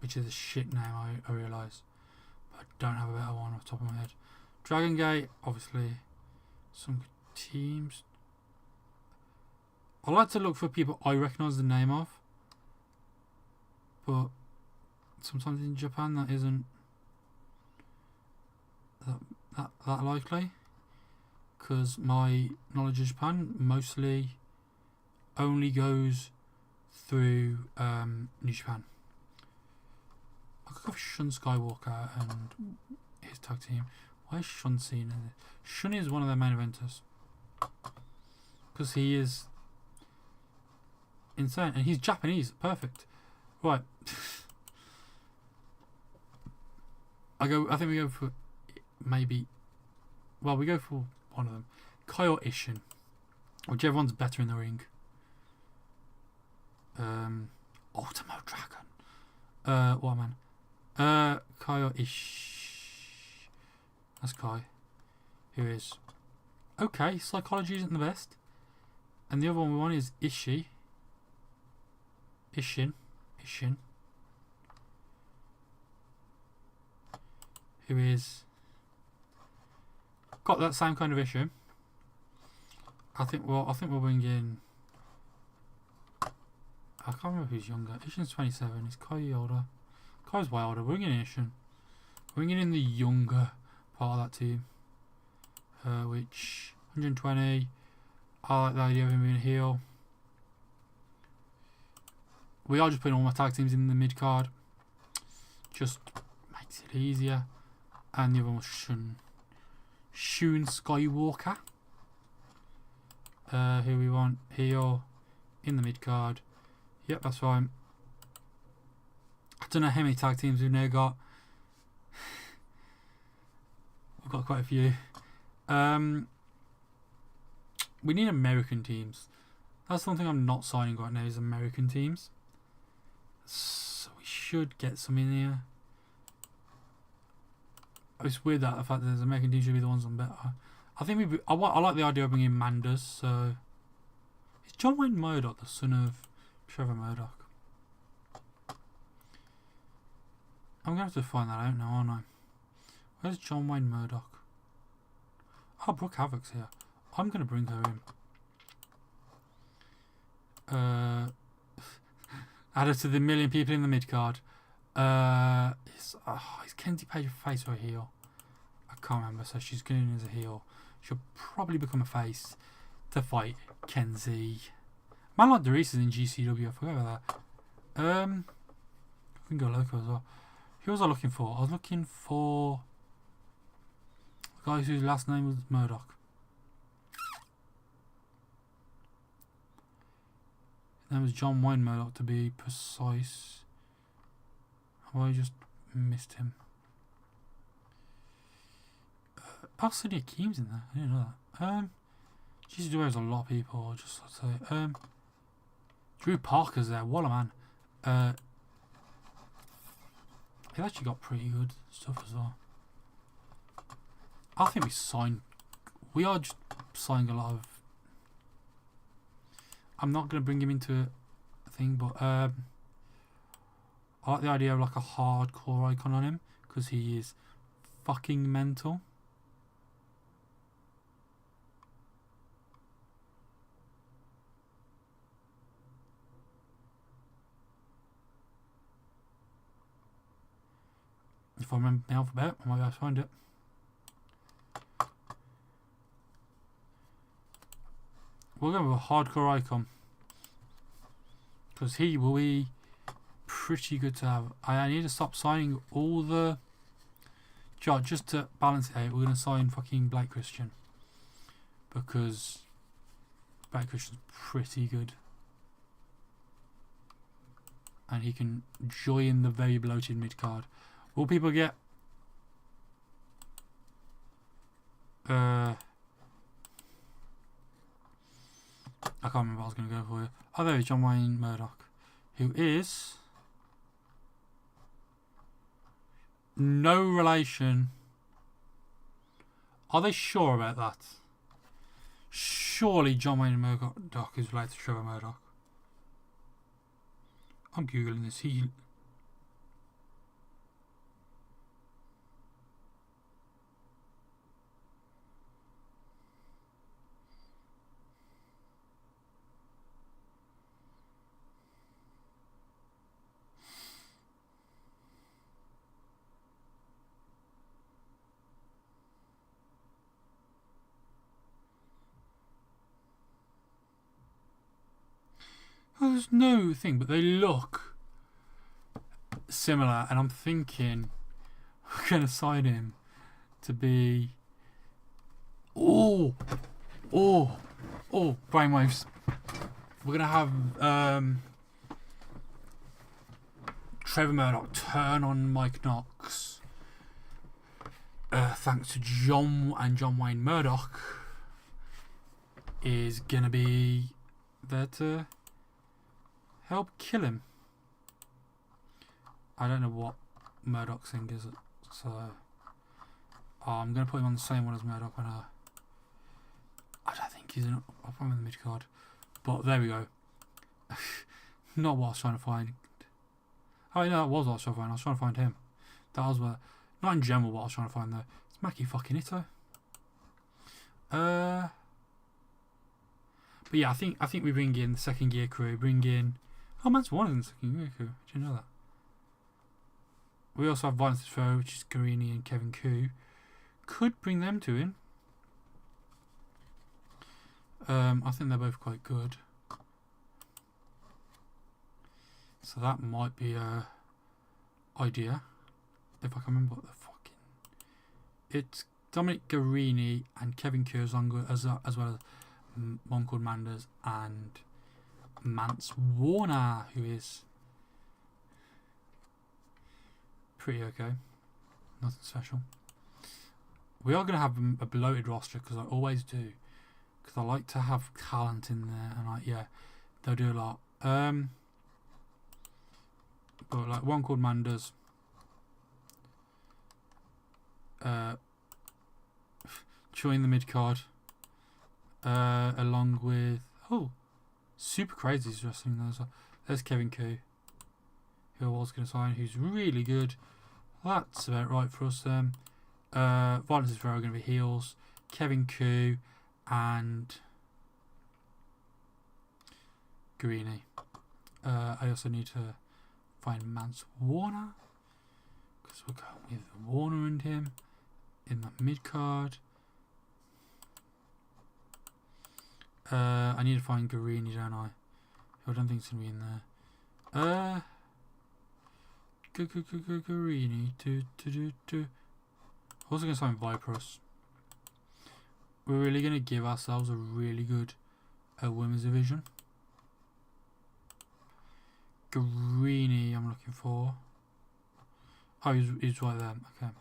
Which is a shit name, I realise. But I don't have a better one off the top of my head. Dragon Gate, obviously. Some good teams. I like to look for people I recognise the name of. But sometimes in Japan that isn't that likely. Because my knowledge of Japan mostly only goes through New Japan. I could go for Shun Skywalker and his tag team. Why is Shun Cena? Shun is one of their main eventers. Because he is insane. And he's Japanese. Perfect. Right. I think we go for maybe. Well, we go for one of them. Kai or Ishin. Whichever one's better in the ring. Ultimo Dragon. What man? Kai or Ish. That's Kai. Who is okay. Psychology isn't the best. And the other one we want is Ishin. Who is got that same kind of issue. I think we'll bring in. I can't remember who's younger. Ishin's 27. Is Kai older? Kai's way older. We're bringing in Ishin. We're bringing in the younger part of that team. Which 120. I like the idea of him being a heel. We are just putting all my tag teams in the mid card. Just makes it easier. And the other one was Shun Skywalker. Who we want heel in the mid card. Yep, that's fine. I don't know how many tag teams we've now got. We've got quite a few. We need American teams. That's something I'm not signing right now, is American teams. So we should get some in here. It's weird that the fact that there's American teams should be the ones on better. I think I like the idea of bringing Manders. So is John Wayne Murdoch the son of Trevor Murdoch? I'm gonna have to find that out now, aren't I? Where's John Wayne Murdoch? Oh, Brooke Havoc's here. I'm gonna bring her in. Add her to the million people in the mid card. Is Kenzie Page a face or a heel? I can't remember. So she's going in as a heel. She'll probably become a face to fight Kenzie. Man like Doris is in GCW. I forgot about that. I can go local as well. Who was I looking for? I was looking for the guy whose last name was Murdoch. His name was John Wayne Murdoch, to be precise. Have I just missed him? Sonia Keem's in there. I didn't know that. GCW has a lot of people. Just let's say, Drew Parker's there. What a man. He actually got pretty good stuff as well. I think we are just signing a lot of. I'm not going to bring him into a thing, but I like the idea of like a hardcore icon on him because he is fucking mental. If I remember the alphabet, I might be able to find it. We're going with a hardcore icon because he will be pretty good to have. I need to stop signing all the just to balance it out. We're going to sign fucking Blake Christian because Blake Christian's pretty good and he can join the very bloated mid card. Will people get I can't remember what I was going to go for you. Oh, there is John Wayne Murdoch, who is no relation. Are they sure about that? Surely John Wayne Murdoch is related to Trevor Murdoch. I'm googling this. Oh, there's no thing, but they look similar, and I'm thinking we're going to sign him to be. Oh, brainwaves. We're going to have Trevor Murdoch turn on Mike Knox. Thanks to John Wayne Murdoch is going to be there to help kill him. I don't know what Murdoch's thing is, so I'm going to put him on the same one as Murdoch. I don't think he's in up on the mid card, but there we go. Not what I was trying to find. Oh, no, that was what I was trying to find. I was trying to find him. That was what, not in general what I was trying to find though. It's Maki fucking Ito. But yeah, I think we bring in the second gear crew. Bring in. Oh, Mance Warner's in the second gear crew. Did you know that? We also have Violence Throw, which is Garini and Kevin Koo. Could bring them two in. I think they're both quite good. So that might be a idea. If I can remember what the fucking. It's Dominic Garini and Kevin Koo as well as one called Manders and Mance Warner, who is pretty okay. Nothing special. We are going to have a bloated roster because I always do. Because I like to have talent in there, and yeah, they'll do a lot. But like one called Manders, join the mid card, along with Super Crazy's wrestling there. So there's Kevin Koo, who I was going to sign, who's really good. That's about right for us then. Violence is very going to be heels. Kevin Koo and Garini. I also need to find Mance Warner because we're going with Warner and him in the mid card. I need to find Garini, don't I? I don't think it's going to be in there. Garini. Also going to sign Viperus. We're really going to give ourselves a really good women's division. Garini, I'm looking for. Oh, he's right there. Okay.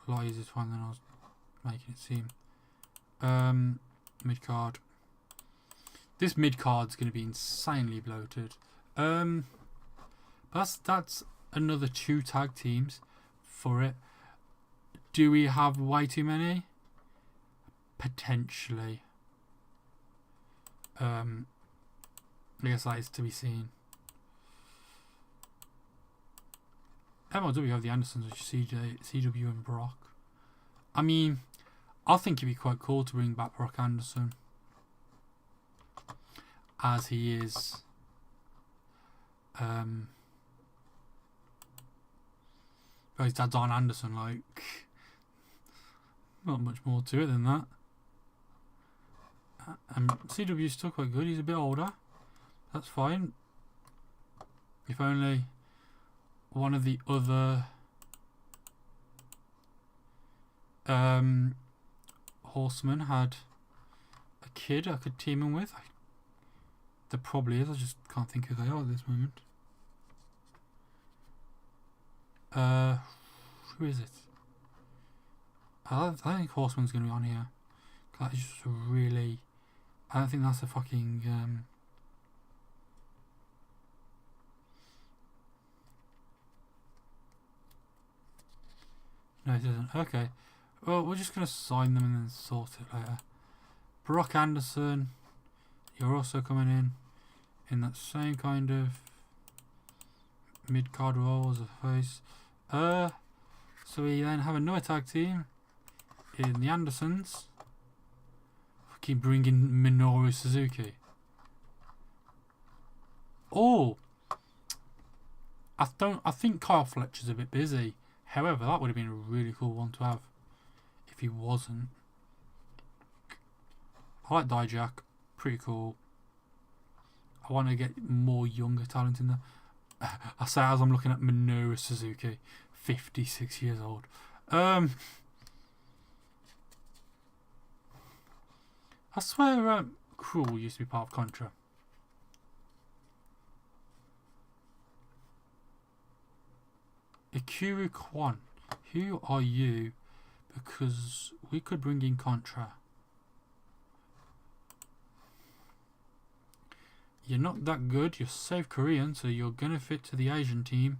A lot easier to find than I was making it seem. Mid card. This mid card's going to be insanely bloated. That's another 2 tag teams for it. Do we have way too many? Potentially. I guess that is to be seen. MLW have the Andersons, which is CW and Brock. I mean, I think it'd be quite cool to bring back Brock Anderson, as he is. Well, his dad's Arn Anderson, like, not much more to it than that. And CW's still quite good. He's a bit older. That's fine. If only one of the other horsemen had a kid I could team him with. There probably is. I just can't think who they are at this moment. Who is it? I think Horseman's going to be on here. That is just really... I don't think that's a fucking... No, it isn't. Okay. Well, we're just going to sign them and then sort it later. Brock Anderson, you're also coming in that same kind of mid-card role as a face. So we then have another tag team in the Andersons. Keep bringing Minoru Suzuki. Oh, I think Kyle Fletcher's a bit busy. However, that would have been a really cool one to have if he wasn't. I like Dijak, pretty cool. I want to get more younger talent in there. I say as I'm looking at Minoru Suzuki, 56 years old. I swear Cruel used to be part of Contra. Ikuru Kwan, who are you? Because we could bring in Contra. You're not that good. You're South Korean, so you're gonna fit to the Asian team.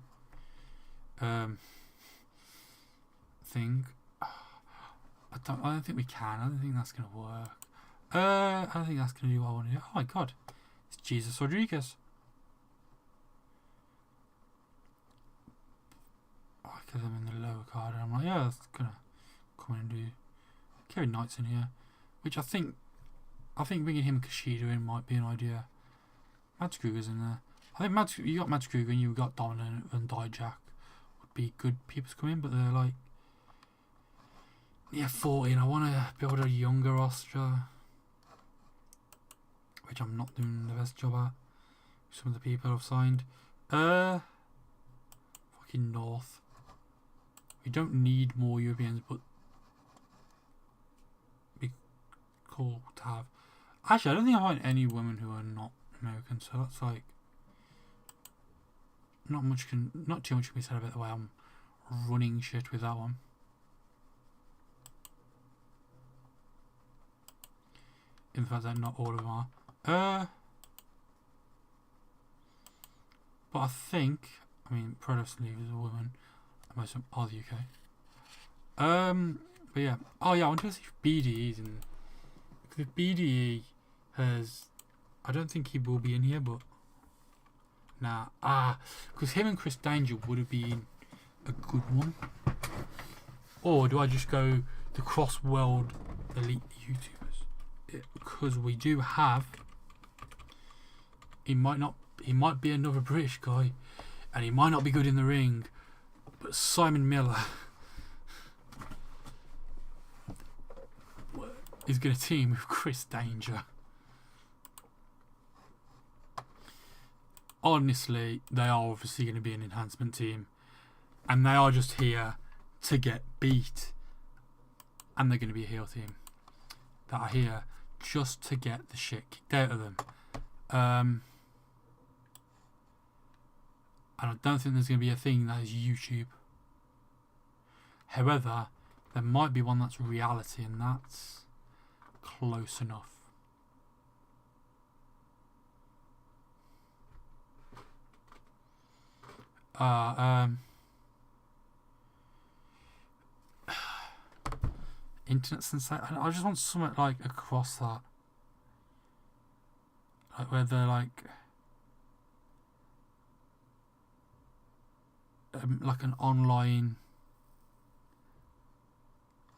Thing. I don't think we can. I don't think that's gonna work. I don't think that's gonna do what I want to do. Oh my god, it's Jesus Rodriguez. I get them in the lower card, and I'm like, yeah, that's gonna come in and do. Kevin Knight's in here, which I think bringing him and Kushida in might be an idea. Mads Kruger's in there. I think you got Mads Kruger and you got Dominant and Dijak would be good people to come in, but they're like, yeah, 40, and I want to build a younger roster, which I'm not doing the best job at. Some of the people I've signed. Fucking North. We don't need more Europeans, but be cool to have. Actually, I don't think I find any women who are not American, so that's like not too much can be said about the way I'm running shit with that one. In fact that not all of them are. But I think, I mean, Pro Sleeve is a woman, most of them are the UK. But yeah, oh yeah, I want to see if BDE's in, because if BDE has, I don't think he will be in here, but nah, because him and Chris Danger would have been a good one. Or do I just go the Cross World Elite YouTubers? Because we do have, he might be another British guy, and he might not be good in the ring, but Simon Miller is going to team with Chris Danger. Honestly, they are obviously going to be an enhancement team, and they are just here to get beat, and they're going to be a heel team that are here just to get the shit kicked out of them. And I don't think there's going to be a thing that is YouTube. However, there might be one that's reality, and that's close enough. Internet sensation. I just want something like across that, like where they're like, like an online.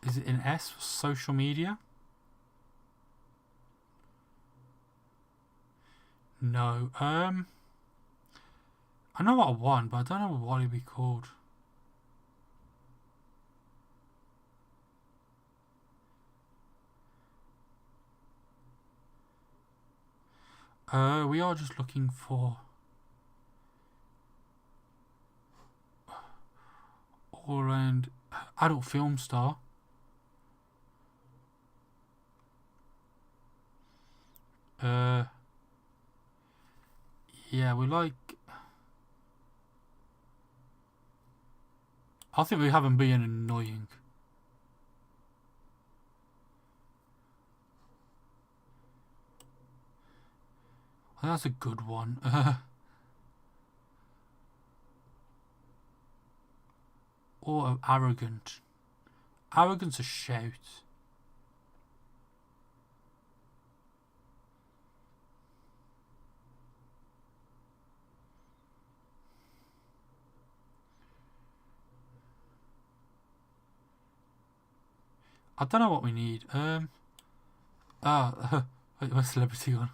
Is it an S for social media? No. I know what I want, but I don't know what it'd be called. We are just looking for all around adult film star. Yeah, we like. I think we haven't been annoying. I think that's a good one. Or arrogant. Arrogance a shout. I don't know what we need. Wait, where's celebrity gone?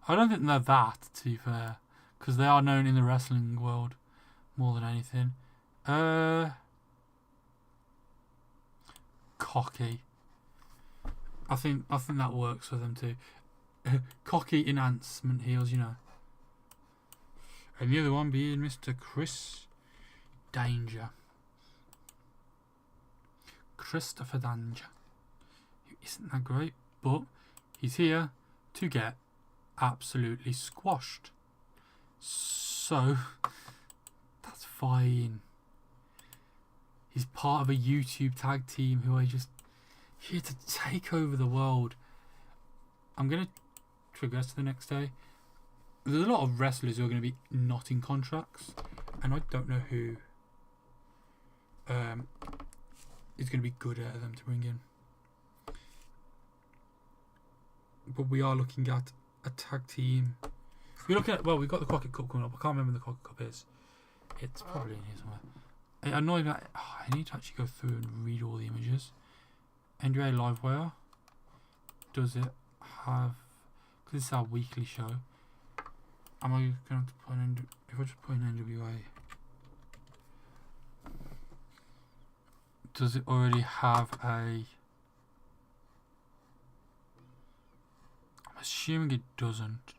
I don't think they're that, to be fair, because they are known in the wrestling world more than anything. Cocky. I think that works for them too. Cocky enhancement heels, you know. And the other one being Mr. Chris Danger. Christopher Danger. Isn't that great? But he's here to get absolutely squashed. So that's fine. He's part of a YouTube tag team who are just here to take over the world. I'm going to progress to the next day. There's a lot of wrestlers who are going to be not in contracts, and I don't know who is going to be good at them to bring in. But we are looking at a tag team. We're looking at, well, we've got the Crockett Cup coming up. I can't remember when the Crockett Cup is. It's probably in here somewhere. It annoys me. I need to actually go through and read all the images. NWA Livewire. Does it have... Because this is our weekly show. Am I going to have to put in... If I just put in NWA... Does it already have a... I'm assuming it doesn't.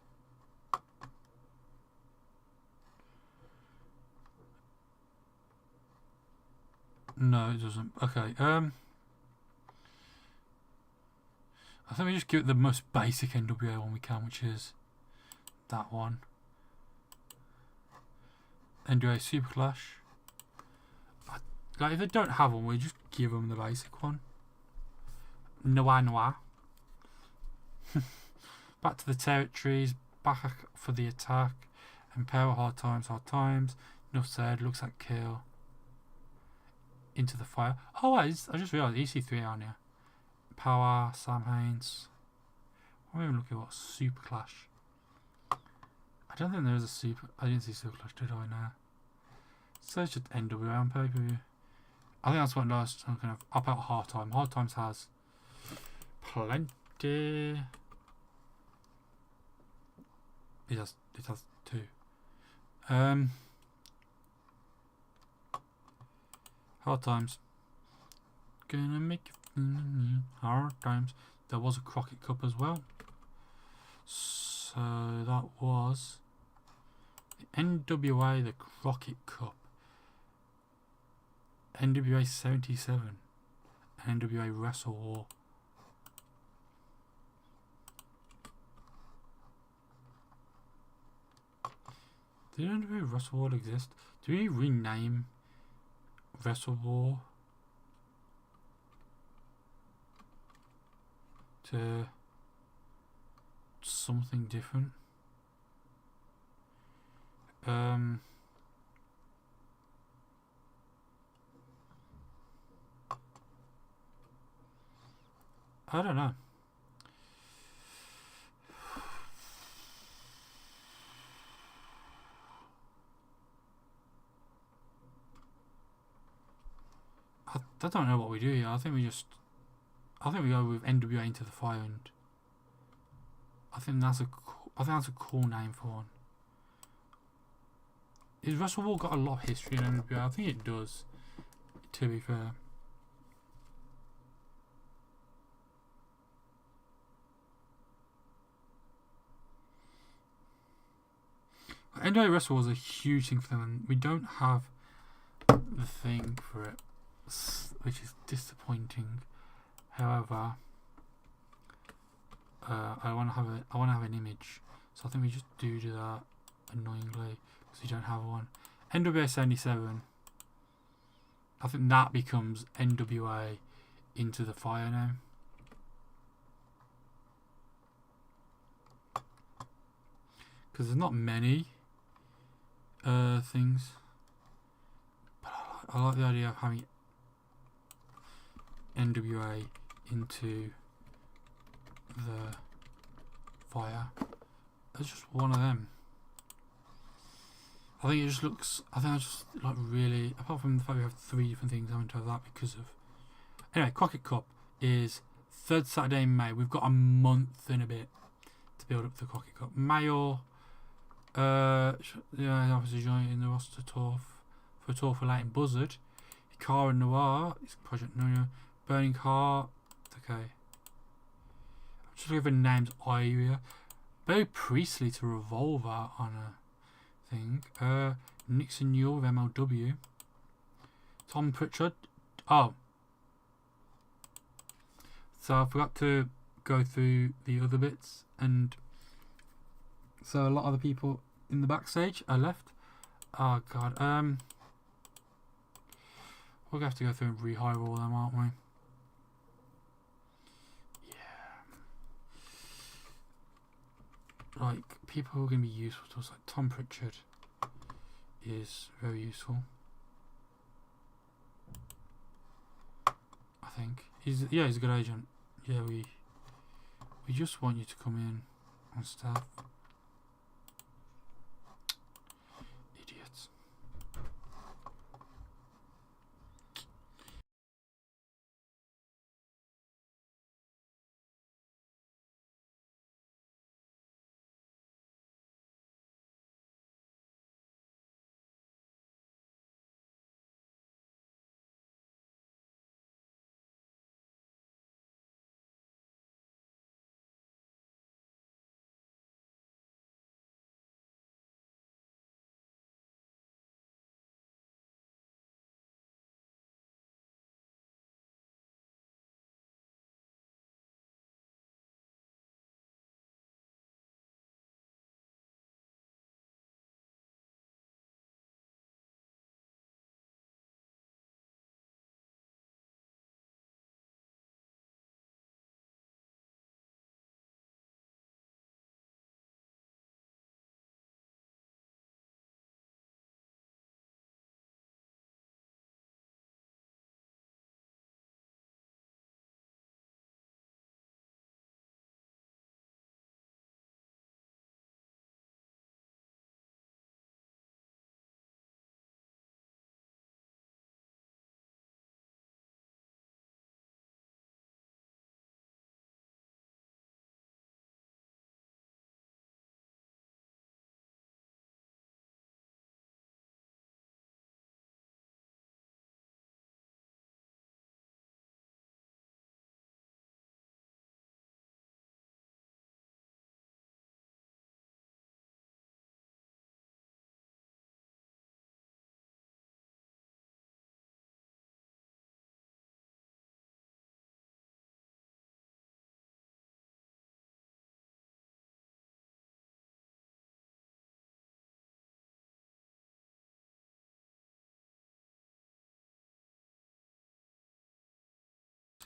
No, it doesn't. Okay, I think we just give it the most basic NWA one we can, which is that one. NWA Super Clash. Like, if they don't have one, we just give them the basic one. NWA. Back to the territories. Back for the attack. Empower, hard times, hard times. Enough said, looks like kill. Into the fire. Oh, I just realised EC3 on here. Power, Sam Haynes. I'm even looking at what Super Clash. I don't think there is a Super. I didn't see Super Clash, did I now? So it's just NWA on pay-per-view. I think that's what last some kind of up out hard time. Hard times has plenty. It has two. Hard times. Gonna make hard times. There was a Crockett Cup as well. So that was the NWA, the Crockett Cup. NWA 77. NWA Wrestle War. Did NWA Wrestle War exist? Do we rename Wrestle War to something different? I don't know. I don't know what we do here. I think we go with NWA into the fire, and I think that's a cool name for one. Has Russell Wall got a lot of history in NWA? I think it does, to be fair. NWA Wrestle was a huge thing for them, and we don't have the thing for it, which is disappointing. However, I want to have an image, so I think we just do that annoyingly because we don't have one. NWA 77. I think that becomes NWA into the fire now. Because there's not many things, but I like the idea of having NWA into the fire. It's just one of them. I think it just looks. I think I just like really. Apart from the fact we have 3 different things, I want to have that because of. Anyway, Crockett Cup is 3rd Saturday in May. We've got a month and a bit to build up the Crockett Cup. Mayor, yeah, obviously joining in the roster tour for a tour for Leighton Buzzard. Hikaru Noir is Project Noir. Burning Heart. Okay. I'm just looking for names. Area. Barry Priestley to Revolver on a thing. Nixon Newell with MLW. Tom Pritchard. Oh. So I forgot to go through the other bits, and so a lot of the people in the backstage are left. Oh god. We're gonna have to go through and rehire all of them, aren't we? Yeah. Like people who are gonna be useful to us, like Tom Pritchard is very useful. I think he's a good agent. Yeah, we just want you to come in on staff. Idiots.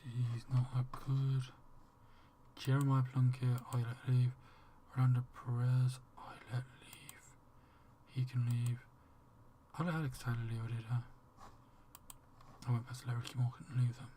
He's not that good. Jeremiah Plunkett, I let leave. Orlando Perez, I let leave. He can leave. I let Alex Taylor leave, I did, huh? I went past Larry Moore, couldn't leave them.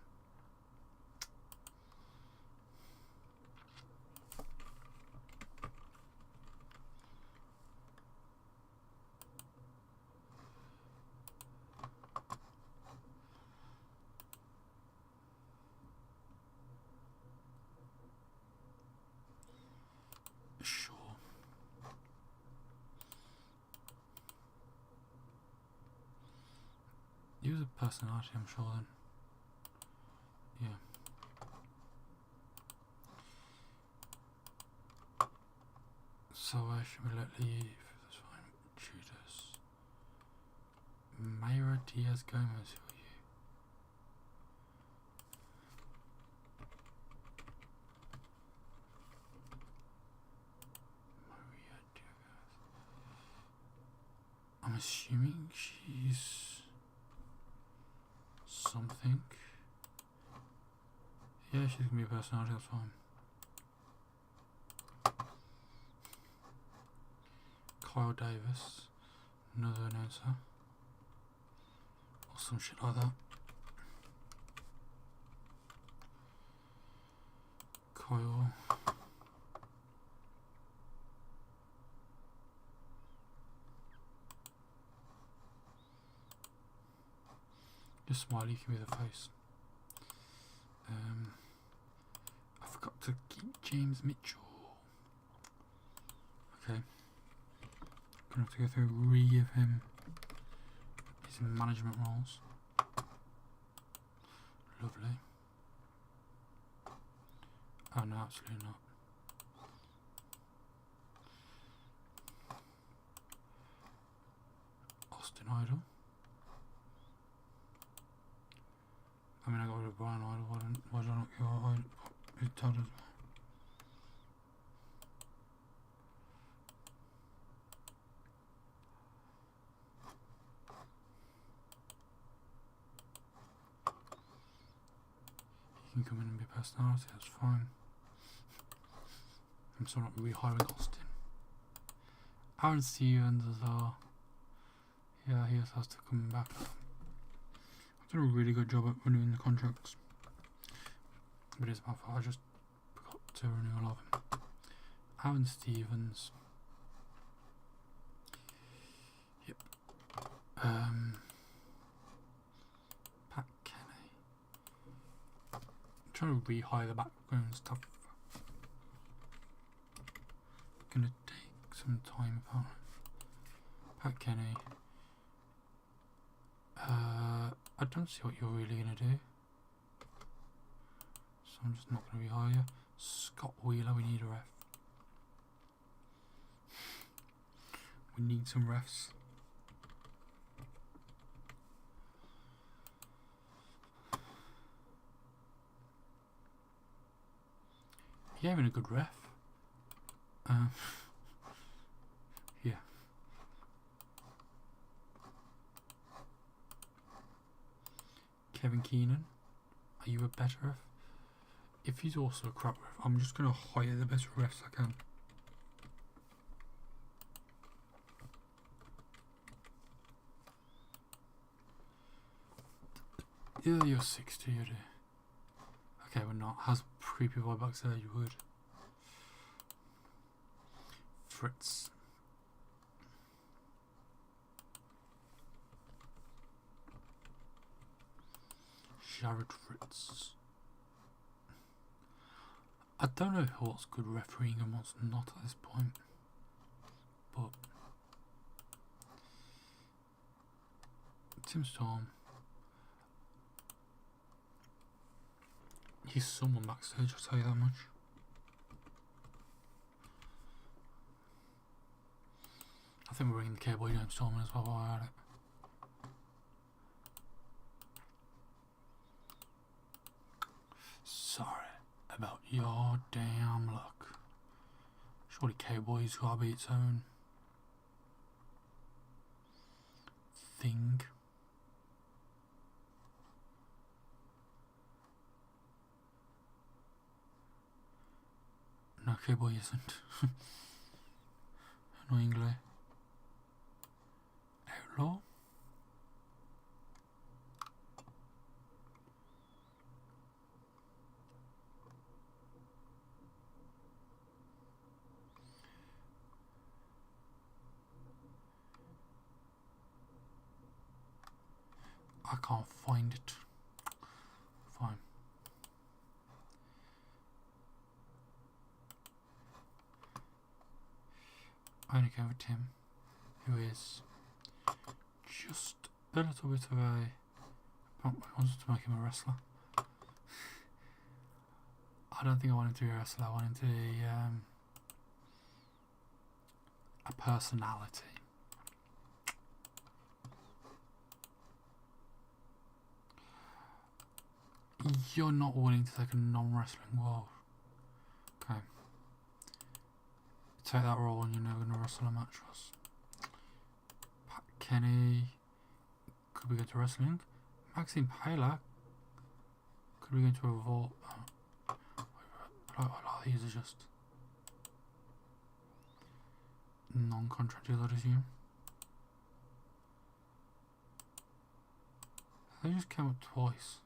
was a personality, I'm sure then. Yeah. So where should we let leave? That's fine. Judas. Mayra Diaz Gomez, who are you? Maria Diaz. I'm assuming she's something. Yeah, she's gonna be a personality, that's fine. Kyle Davis, another announcer. Or some shit like that. Kyle. Just smiley, give me the face. I forgot to keep James Mitchell. Okay. Gonna have to go through re-give him his management roles. Lovely. Oh no, absolutely not. Austin Idol. I mean, I got rid of Brian Idol. Why did I not get Idol? Who's Todd as well? He can come in and be a personality, that's fine. I'm still not rehiring Austin. Aaron Stevens as well. Yeah, he has to come back. I've done a really good job at renewing the contracts. But it's my fault, I just forgot to renew a lot of them. Aaron Stevens. Yep. Pat Kenny. I'm trying to rehire the background stuff. Gonna take some time apart. Pat Kenny. I don't see what you're really gonna do. So I'm just not gonna rehire you. Scott Wheeler, we need a ref. We need some refs. Yeah, even a good ref. Yeah. Kevin Keenan, are you a better ref? If he's also a crap ref, I'm just going to hire the best refs I can. Yeah, you're 60, you do. Okay, we're not. Has creepy vibe back there, you would. Fritz. Jared Fritz. I don't know what's good refereeing and what's not at this point, but Tim Storm. He's someone backstage, I'll tell you that much. I think we're bringing the K-Boy James Storm as well while we're at it. Sorry about your damn luck. Surely K-Boy's gotta be its own thing. No, K-Boy isn't. Annoyingly. Outlaw? I can't find it. Fine. I only go with Tim, who is just a little bit of a wants to make him a wrestler. I don't think I want him to be a wrestler. I want him to be a personality. You're not willing to take a non-wrestling role. Okay. Take that role and you're never going to wrestle a match for us. Pat Kenny. Could we go to wrestling? Maxine Paler. Could we go into a Revolt? A lot of these are just non-contracted, I'd assume. They just came up twice.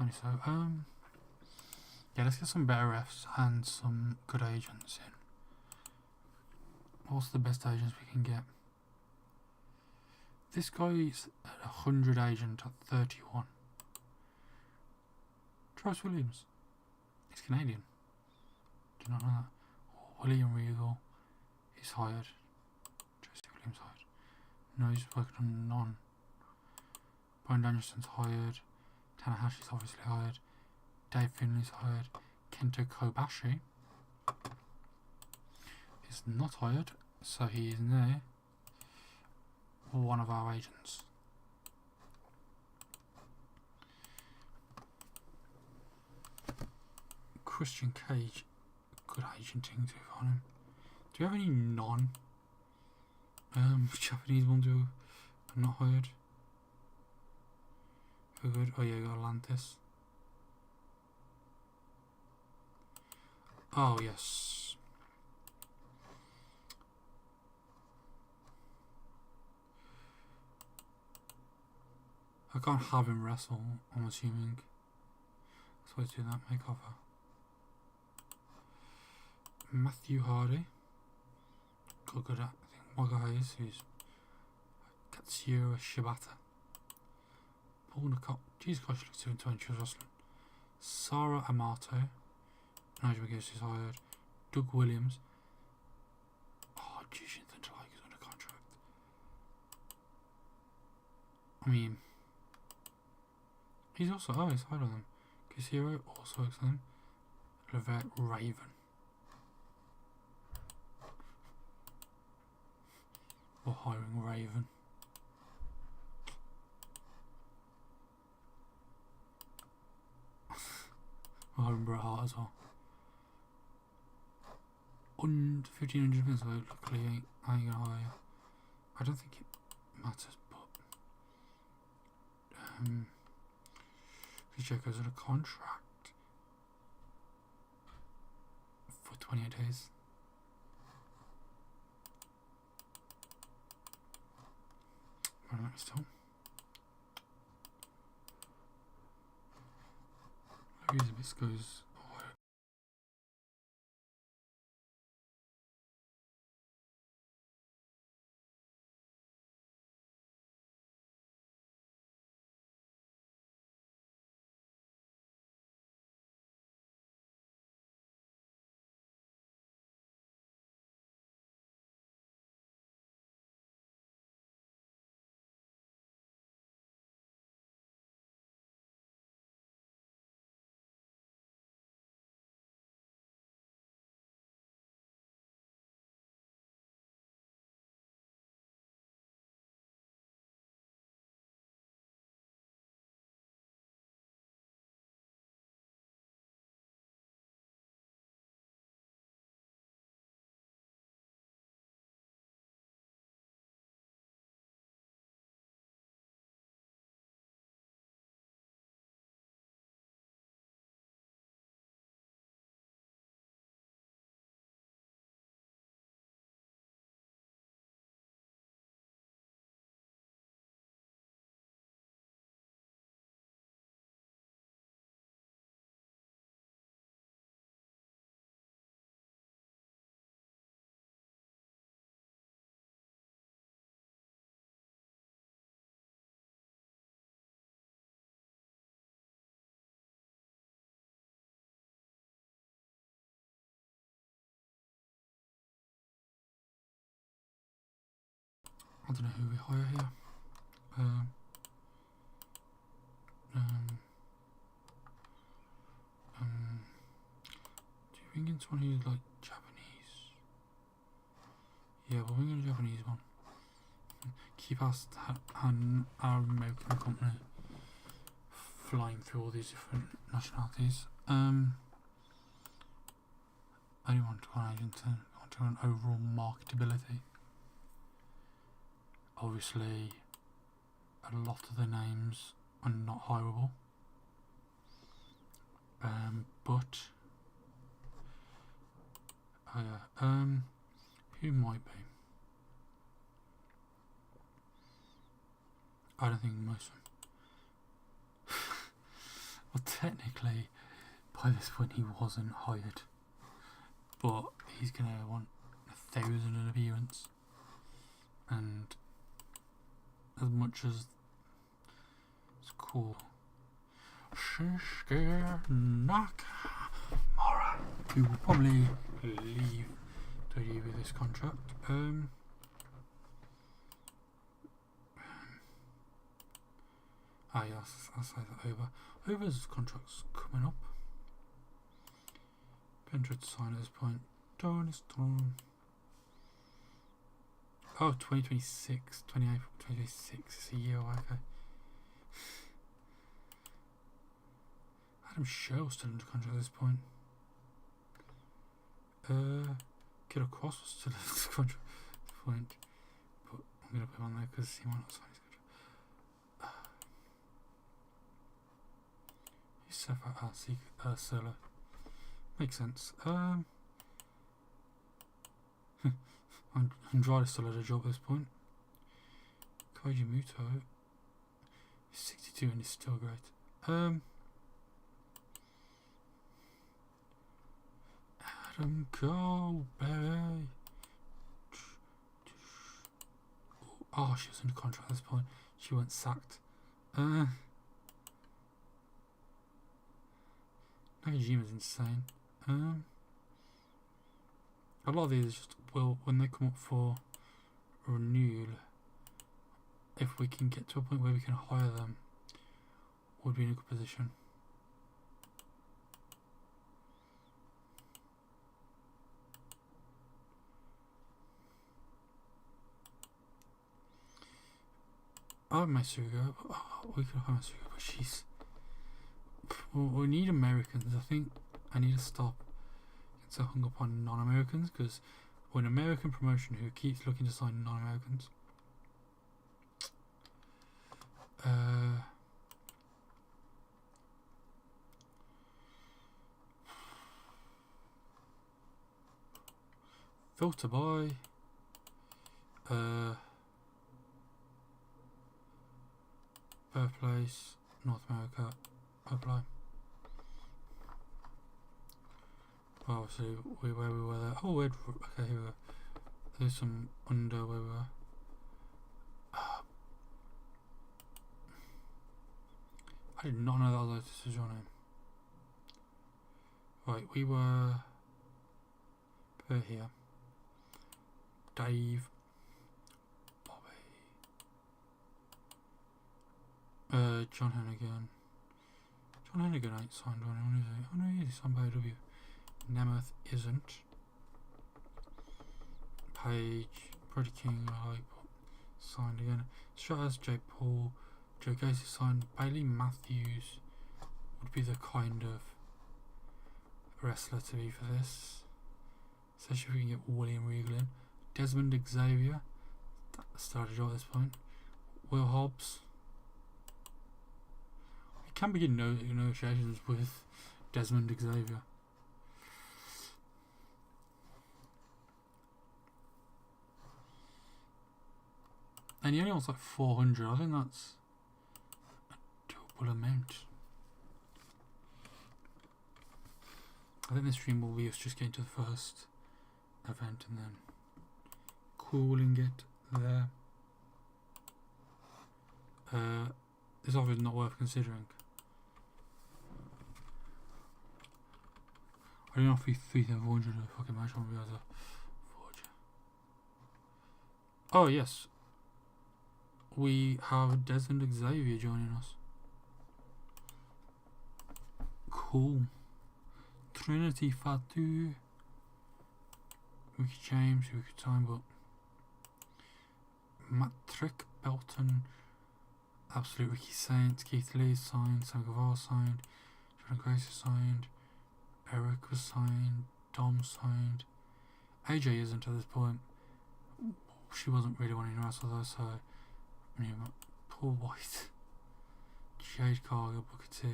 Only so, yeah, let's get some better refs and some good agents in. What's the best agents we can get? This guy's at 100 agent at 31. Travis Williams. He's Canadian. Do you not know that? Oh, William Regal. He's hired. Tracy Williams hired. No, he's working on none. Brian Danielson's hired. Tanahashi's obviously hired. Dave Finley's hired. Kento Kobashi is not hired, so he is now one of our agents. Christian Cage, good agenting to on him. Do you have any Japanese ones who are not hired? Who good? Oh yeah, you got Atlantis. Oh yes. I can't have him wrestle, I'm assuming. That's why he's doing that makeover. Matthew Hardy. Got good at, I think, Waga Hayes, who's Katsura Shibata. Paul Nicole. Jesus Christ, she looks 2 and 20, she was wrestling. Sarah Amato. Nigel McGuinness is hired. Doug Williams. Oh, Jushin Thunder Like is under contract. I mean, he's also, oh, he's hired on them. Casero also works on them. Levette Raven. Or hiring Raven. Or hiring Bret Hart as well. 1,500 minutes, so luckily I ain't gonna hire you. I don't think it matters, but Jericho's on a contract for 28 days. Alright, still. Maybe this goes I don't know who we hire here. Um, do you bring in someone who's like Japanese? Yeah, we'll bring in a Japanese one. Keep our American company flying through all these different nationalities. I only want one agent to want to an overall marketability. Obviously, a lot of the names are not hireable. But oh yeah, who might be? I don't think most of them. Well, technically, by this point he wasn't hired, but he's gonna want 1,000 in appearance, and as much as it's cool. Shinsuke Nakamura, who will probably leave WWE with this contract. Yes, I'll say that over. Over's contract's coming up. Pendred to sign at this point. Tony Storm. Oh, 2026. 28 April 2026. It's a year away, okay. Adam Shell's still under contract at this point. Killer Cross was still under contract at this point. But I'm going to put him on there because he might not sign his contract. He's Seth Solo. Makes sense. Andrade still had a job at this point. Kaiji Muto. He's 62 and he's still great. Adam Cole, baby. Oh, she was under contract at this point. She went sacked. Nakajima's insane. A lot of these just will, when they come up for renewal, if we can get to a point where we can hire them, we'll be in a good position. I like Masuga, but we could hire Masuga, but she's. Well, we need Americans. I think I need to stop getting so hung up on non-Americans, because we're an American promotion who keeps looking to sign non-Americans. Filter by birthplace, North America, apply. Well, obviously where we were there. Oh, okay, here we go. There's some under where we were. I did not know that this was your name. Right, we were here. Dave, Bobby, John Hennigan. John Hennigan ain't signed on anyone, is he? Oh no, he's signed by AW. Nemeth isn't. Page, Brody King, signed again. Stratus, Jake Paul, Joe Gacy signed. Bailey Matthews would be the kind of wrestler to be for this. Especially if we can get William Regal in. Desmond Xavier, that's started at this point. Will Hobbs. We can begin negotiations with Desmond Xavier. And he only wants like 400. I think that's a double amount. I think this stream will be us just getting to the first event and then cooling it there. This offer is not worth considering. I don't offer you 3,400 a fucking match on the other forge. Oh yes. we have Desmond Xavier joining us. Cool. Trinity Fatu. Ricky James, who we could sign, but Matrick Belton, Absolute Ricky Saints, Keith Lee signed, Sam Gavar signed, Jordan Grace signed, Eric was signed, Dom signed. AJ isn't at this point. She wasn't really wanting to wrestle though, so Paul White, Jade Cargill, Booker T,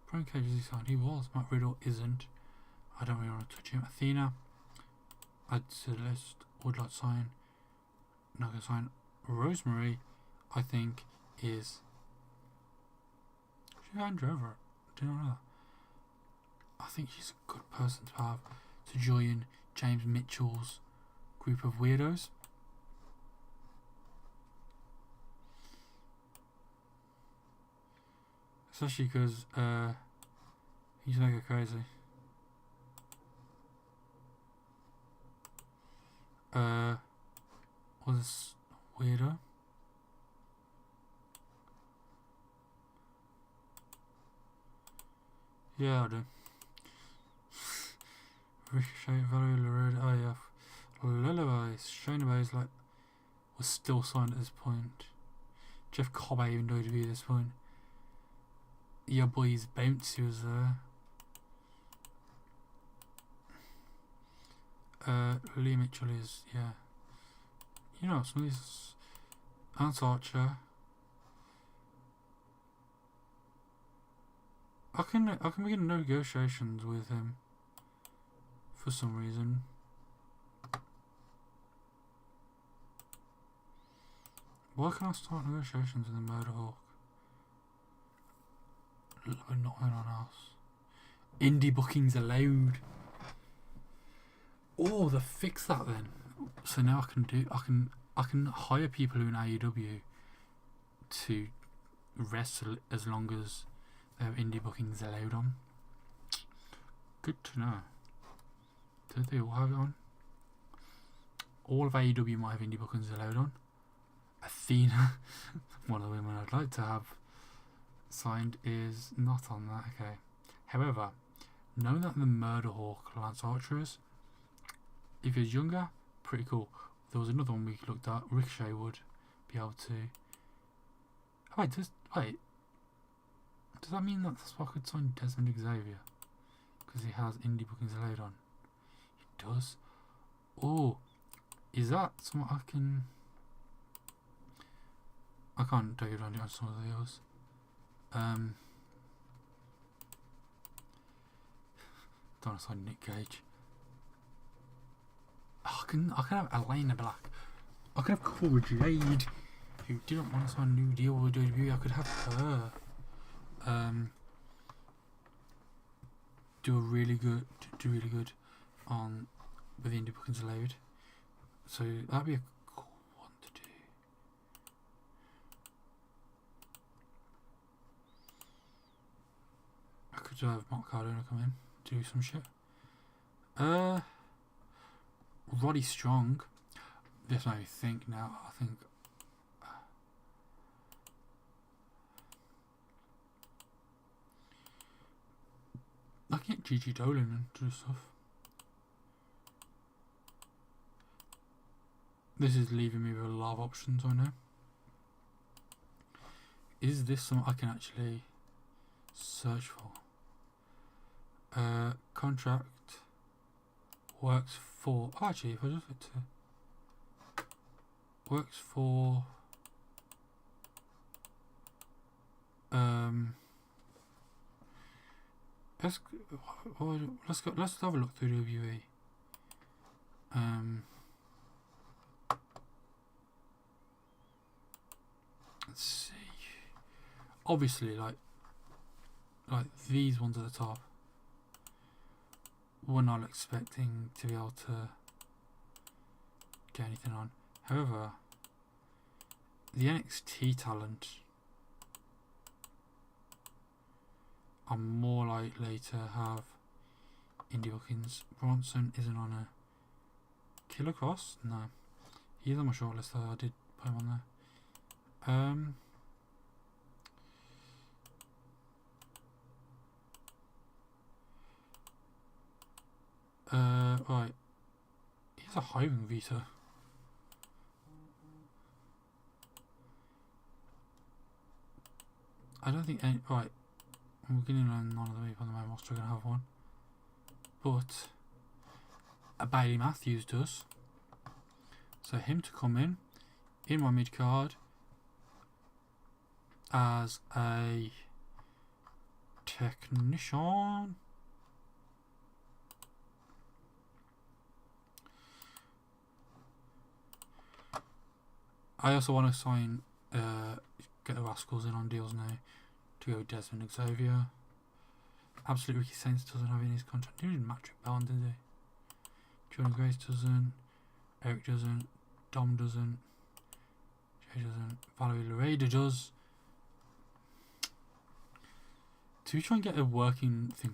Brian Cage is he signed? He was. Matt Riddle isn't. I don't really want to touch him. Athena, I'd suggest would like to sign. Not going to sign. Rosemary, I think, is. She handed over. Do you know that? I think she's a good person to have to join James Mitchell's group of weirdos. Especially because he's gonna go crazy. Was this weirdo? Yeah, I do. Ricochet, Valerie, Laredo, oh yeah. Lullaby, Shayna Baszler like was still signed at this point. Jeff Cobb even WWE at this point. Your boy's Bouncy was there. Lee Mitchell is, yeah. You know, some of these. Lance Archer. I can begin negotiations with him for some reason. Why can't I start negotiations with the Murderhawk? We're not anyone else. Indie bookings allowed. Oh, they fixed that then. So now I can hire people who are in AEW to wrestle as long as they have indie bookings allowed on. Good to know. Do they all have it on? All of AEW might have indie bookings allowed on. Athena, one of the women I'd like to have signed, is not on that. Okay. However, knowing that the Murderhawk Lance Archer is, if he's younger, pretty cool. There was another one we looked at. Ricochet would be able to. Oh, wait. Does that mean that that's why I could sign Desmond Xavier? Because he has indie bookings allowed on. He does. Oh, is that something I can? I can't take advantage on some of the others. Don't want to sign Nick Gage. I can have Elena Black. I could have Cora Jade, who didn't want to sign a new deal with WWE. I could have her. Do really good on with the indie bookings allowed. So that'd be a cool one to do. I could have Mark Cardona come in, do some shit. Roddy Strong. This made me think now. I think I can get Gigi Dolan and do stuff. This is leaving me with a lot of options, I know. Is this something I can actually search for? Contract works for. Oh, actually, if I just it to works for. Let's have a look through WWE. Let's see. Obviously, like these ones at the top, we're not expecting to be able to get anything on. However, the NXT talent are more likely to have indie bookings. Bronson isn't on a Killer Cross? No. He's on my shortlist though, I did put him on there. Right. He has a hiring visa. I don't think any. Right. I'm beginning to learn none of the people on the main roster are going to have one. But a Bailey Matthews does. So him to come in my mid card as a technician. I also want to sign, get the Rascals in on deals now to go with Desmond Xavier. Absolute Ricky Saints doesn't have in his contract. He didn't Matrick Bellon, did he? Jordan Grace doesn't. Eric doesn't. Dom doesn't. Jay doesn't. Valerie Loreda does. Do we try and get a working thing?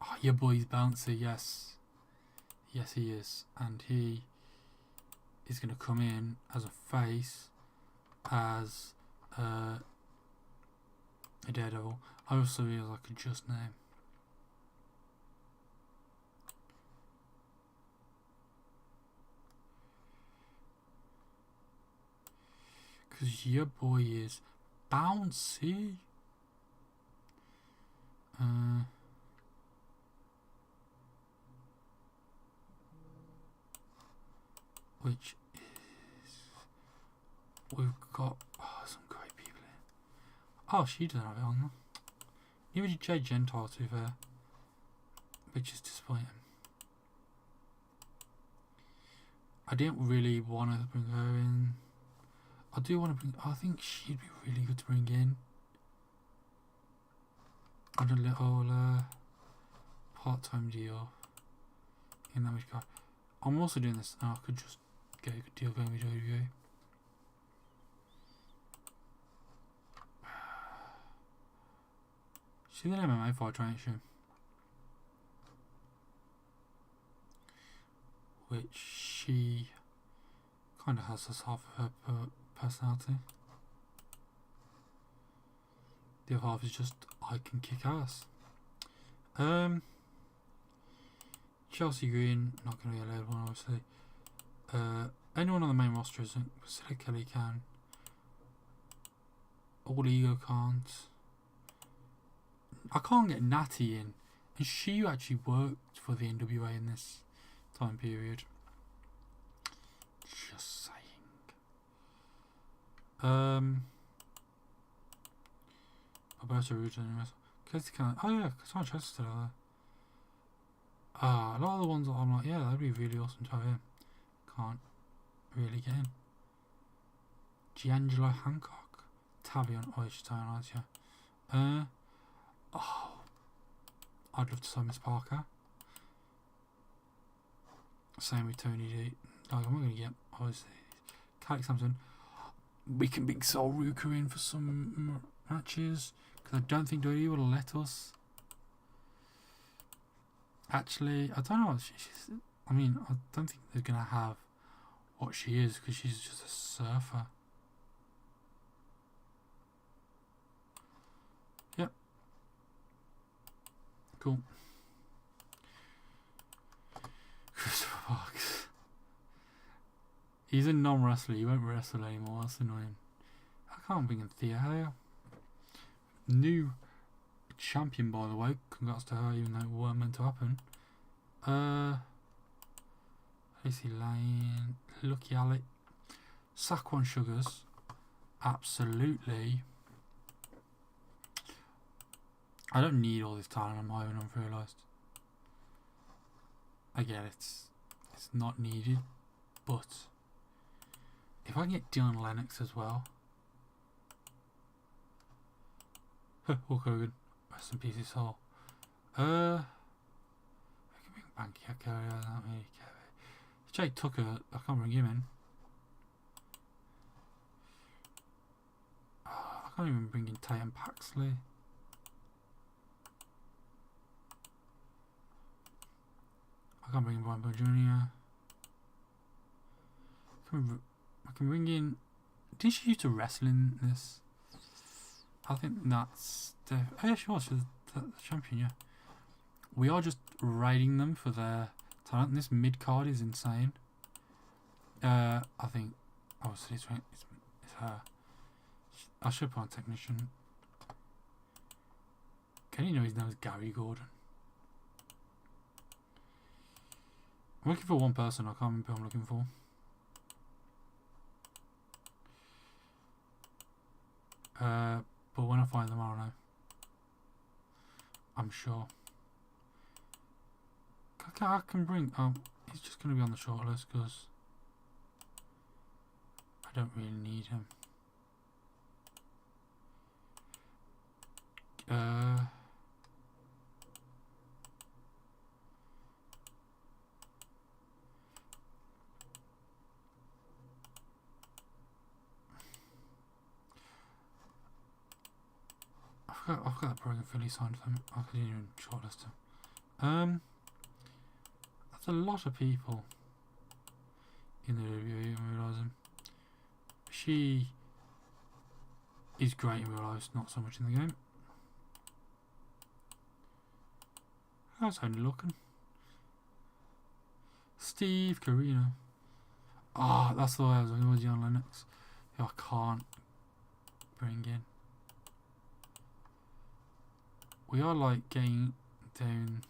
Oh, your boy's bouncy, yes. Yes, he is. And he is going to come in as a face, as a Daredevil. I also feel like a just name. Because your boy is bouncy. Which is... We've got some great people in. Oh, she doesn't have it on there. Neither did Jay Gentile, to be fair. Which is disappointing. I didn't really want to bring her in. I do want to bring... I think she'd be really good to bring in. On a little part-time deal. In that regard. I'm also doing this. I could just get a good deal going with NWA. She's an MMA fighter, ain't she? Which she kind of has as half of her personality. The other half is just, I can kick ass. Chelsea Green, not going to be a load one, obviously. Anyone on the main roster isn't. Priscilla Kelly can. All Ego can't. I can't get Natty in. And she actually worked for the NWA in this time period. Just saying. Alberto Ruta and Casey Cannon. Oh yeah, Cassandra Chester's still out there. A lot of the ones that I'm like, yeah, that'd be really awesome to have him. Can't really get in. Giangelo Hancock. Tavion. Oh, she's Tavion Eyes, yeah. Oh, I'd love to sign Miss Parker. Same with Tony D. Like, I'm not going to get, obviously, Calix Sampson. We can bring Sol Ruka in for some matches. Because I don't think WWE will let us. Actually, I don't know what she's... I mean, I don't think they're going to have what she is. Because she's just a surfer. Yep. Cool. Christopher Parks. He's a non-wrestler. He won't wrestle anymore. That's annoying. I can't bring in Thea Hayer. New champion, by the way. Congrats to her, even though it weren't meant to happen. Lacey Lane. Lucky Alec. Saquon Sugars. Absolutely. I don't need all this talent on my own, I've realised. I get it's not needed, but if I can get Dylan Lennox as well. Hulk Hogan, rest in peace, his soul. I can bring Banky Echo, I don't really care. Jake Tucker, I can't bring him in. I can't even bring in Tatum Paxley. I can't bring in Brian Bell Jr. I can bring in. Did she used to wrestle in this? I think that's the. Oh yeah, she was. She was the champion. Yeah. We are just rating them for their talent. And this mid card is insane. I think. Obviously, it's her. I should put on technician. Can you know his name is Gary Gordon? I'm looking for one person. I can't remember who I'm looking for. But when I find them, I don't know. I'm sure. I can bring. He's just going to be on the short list because I don't really need him. I've got that Brogan Philly signed for them. I couldn't even shortlist him. That's a lot of people in the WWE. I'm realising she is great in real life, not so much in the game. How's only looking? Steve Carino. Ah, that's the way I was looking. Was he on Linux? Who I can't bring in. We are like getting down,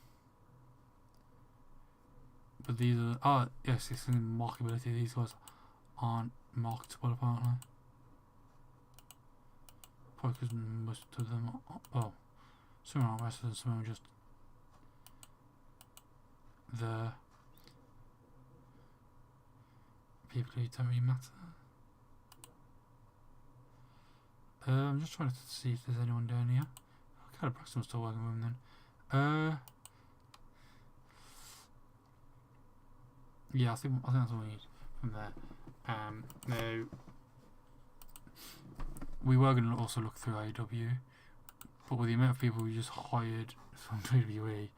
but these are. Oh, yes, it's in marketability. These guys aren't marketable apparently. Probably because most of them are. Well, some aren't wrestlers, some are just the people who don't really matter. I'm just trying to see if there's anyone down here. Kind of Braxton's still working with him then. Yeah, I think that's all we need from there. Now we were going to also look through AEW, but with the amount of people we just hired from WWE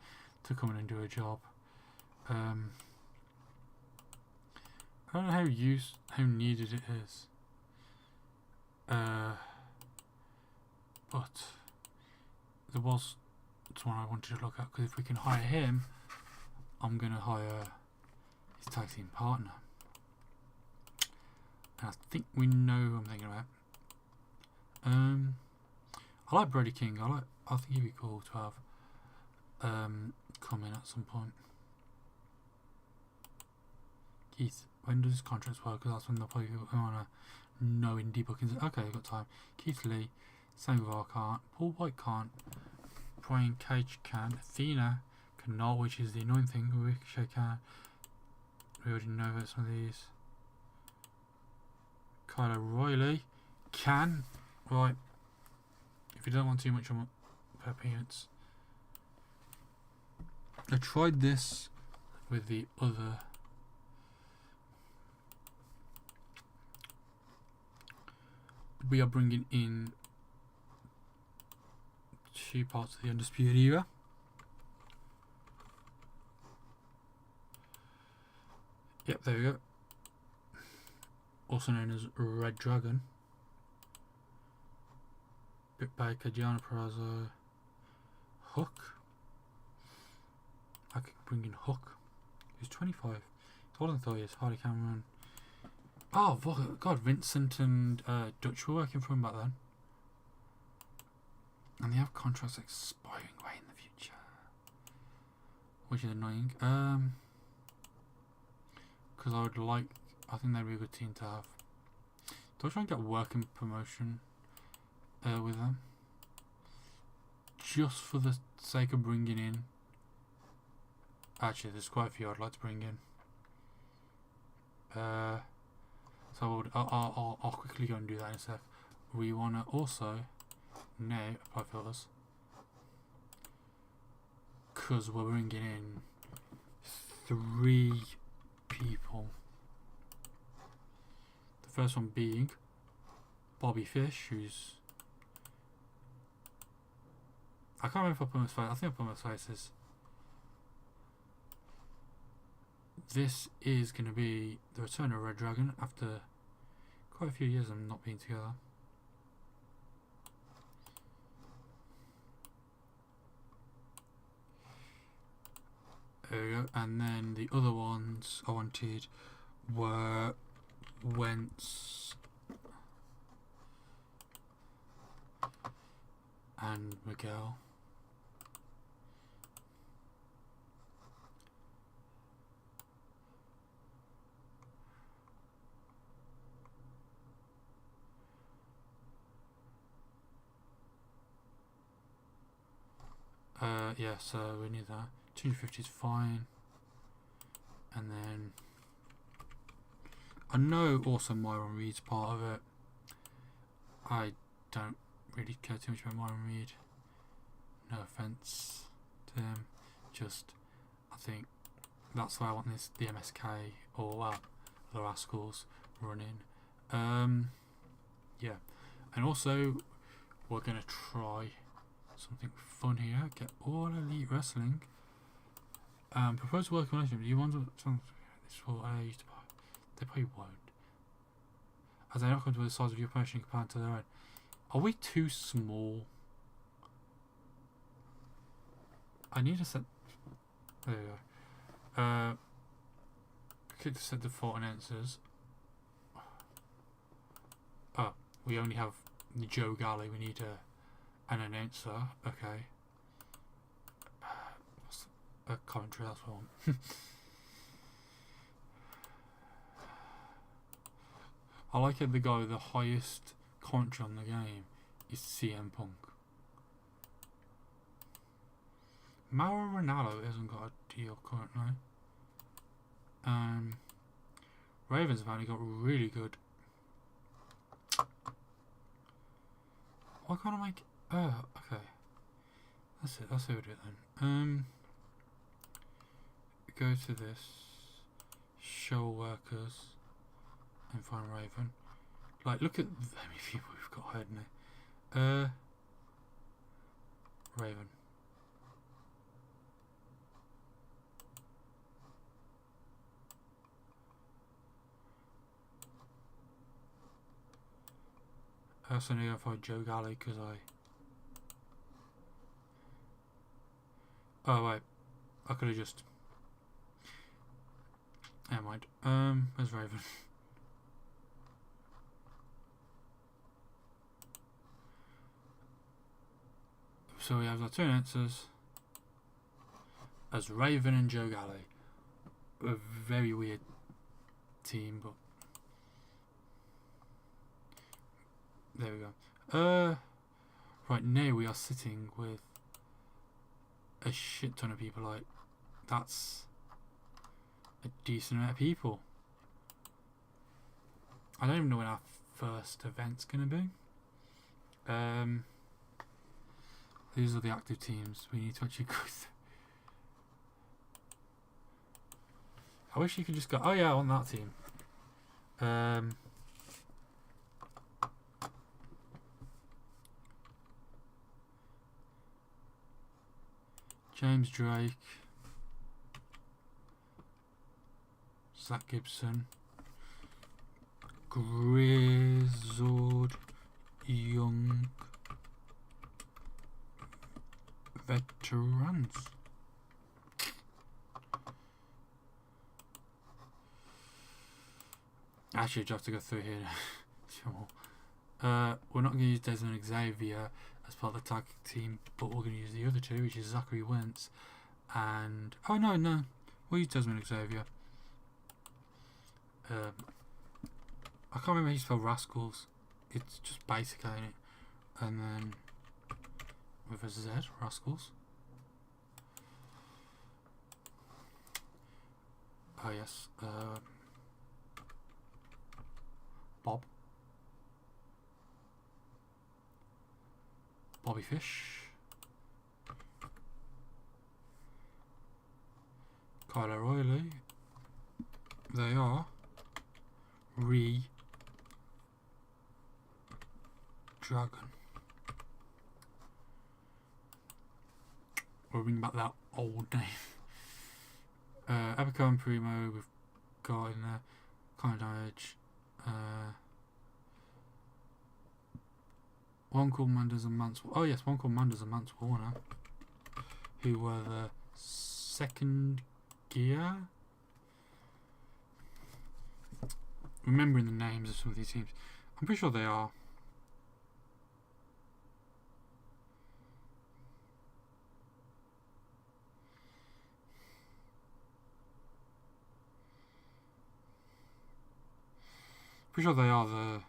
to come in and do a job, I don't know how needed it is. But there was someone I wanted to look at, because if we can hire him, I'm going to hire his tag team partner. And I think we know who I'm thinking about. I like Brody King. I think he'd be cool to have come in at some point. Keith, when does his contracts work? Because that's when they'll probably want to know indie bookings. Okay, I've got time. Keith Lee, Sangovar can't, Paul White can't, Brian Cage can, Athena cannot, which is the annoying thing. Ricochet can. We already know about some of these. Kyle O'Reilly can. Right. If you don't want too much on per appearance. I tried this with the other. We are bringing in 2 parts of the Undisputed Era. Yep, there we go. Also known as Red Dragon. Britt Baker, Gianna Peraza, Hook. I could bring in Hook, who's 25. He's older than 30 years. Hardy Cameron. Oh, God, Vincent and Dutch were working for him back then. And they have contracts expiring way in the future, which is annoying. Because I think they'd be a good team to have. Do I try and get working promotion with them? Just for the sake of bringing in. Actually, there's quite a few I'd like to bring in. So I'll quickly go and do that in a sec. We want to also now apply filters, because we're bringing in 3 people. The first one being Bobby Fish, who's, I can't remember if I put him as face. I think I put him as faces. This is going to be the return of Red Dragon after Quite a few years of them not being together. There we go. And then the other ones I wanted were Wentz and Miguel. Yeah, so we need that. 250 is fine. And then I know also Myron Reed's part of it. I don't really care too much about Myron Reed. No offence to him. Just I think that's why I want the MSK or the Rascals running. Yeah. And also we're gonna try something fun here. Get All Elite Wrestling. Proposed work relationship. Do you want something this will allow you to buy? They probably won't. As they not come to the size of your opponent compared to their own. Are we too small? I need to set. There we go. Click to set default and answers. Oh, we only have the Joe Galley. We need an announcer. Okay. A commentary, that's what I want. I like it, the guy with the highest commentary on the game is CM Punk. Mauro Ronaldo hasn't got a deal currently. Ravens have only got really good. Why can't I make? Oh, okay. That's it. That's how we do it then. Go to this. Show workers. And find Raven. Like, look at how many people we've got hired now. Raven. I also need to find Joe Galley because oh wait, I could have just. Never mind. Where's Raven? So we have our two answers as Raven and Joe Galley. A very weird team, but there we go. Right now we are sitting with a shit ton of people. Like, that's a decent amount of people. I don't even know when our first event's gonna be. These are the active teams we need to actually go through. I wish you could just go, oh yeah, I want that team. James Drake, Zach Gibson, Grizzled Young Veterans. Actually, I have to go through here. Sure. We're not going to use Desmond Xavier as part of the tag team, but we're going to use the other two, which is Zachary Wentz and no, we'll use Desmond Xavier. I can't remember how you spell Rascals. It's just basic, ain't it? And then with a Z, Rascals. Oh yes, Bobby Fish, Kyle O'Reilly. They are Dragon. We'll bring back that old name. Epico and Primo we've got in there. Kind of Edge. One called Manders and Mance. Oh yes, one called Manders and Mance Warner, who were the second gear. Remembering the names of some of these teams, I'm pretty sure they are. Pretty sure they are the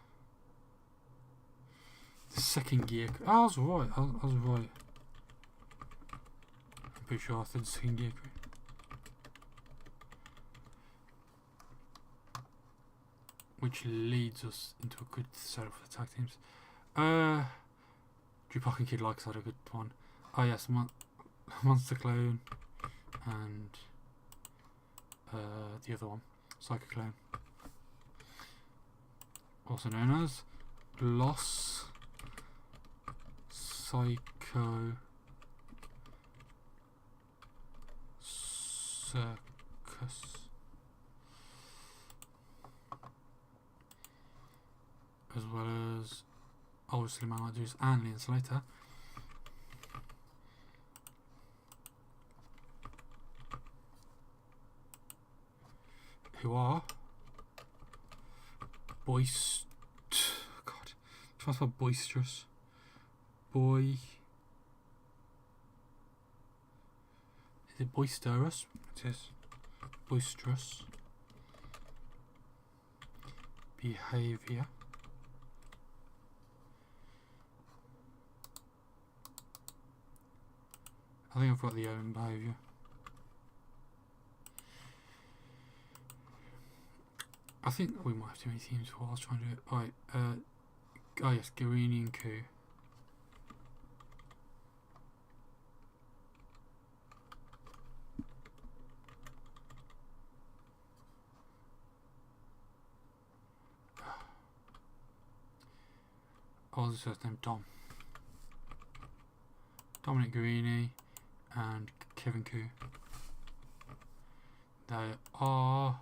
second gear. Oh, I was right. I was right. I'm pretty sure I said second gear crew. Which leads us into a good setup for the tag teams. Drew Park and Kid Likes had a good one. Oh yes, Monster Clone and the other one, Psycho Clone, also known as Los Psycho Circus. As well as obviously my ideas and Leon Slater. Who are boisterous. God, try to spell boisterous. Is it boisterous? It is boisterous behaviour. I think I've got the own behaviour. I think we might have too many teams for what I was trying to do. Right, oh yes, Guarini and Koo. Oh, what's his first name? Dom. Dominic Guarini and Kevin Koo. They are...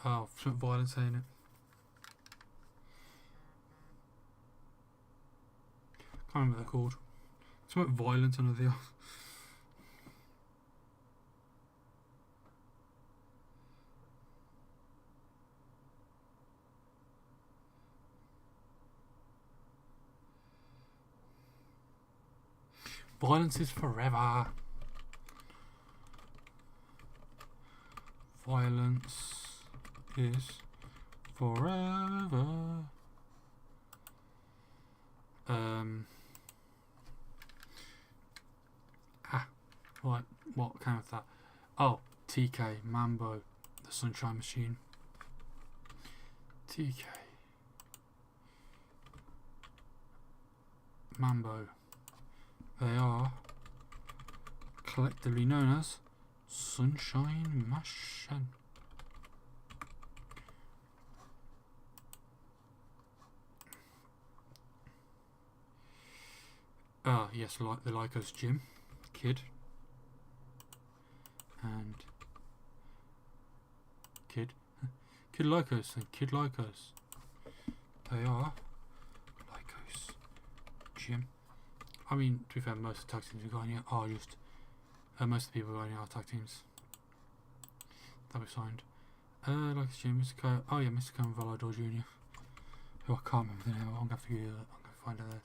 Oh, some violence saying it. Can't remember what they're called. Something violent, I know they are. Violence is forever. Violence is forever. Right, what came with that? Oh, TK, Mambo, the Sunshine Machine. TK, Mambo. They are collectively known as Sunshine Machine. Ah, yes, like the Lycos Jim, Kid, and Kid Lycos and Kid Lycos. They are Lycos Jim. I mean, to be fair, most of the tag teams we've got here are just most of the people who are in our tag teams that we've signed. Lycos Jim, Mr. Co. Oh yeah, Mr. Co and Volador Jr. Who I can't remember the name. I'm gonna have to figure that. I'm gonna find it there.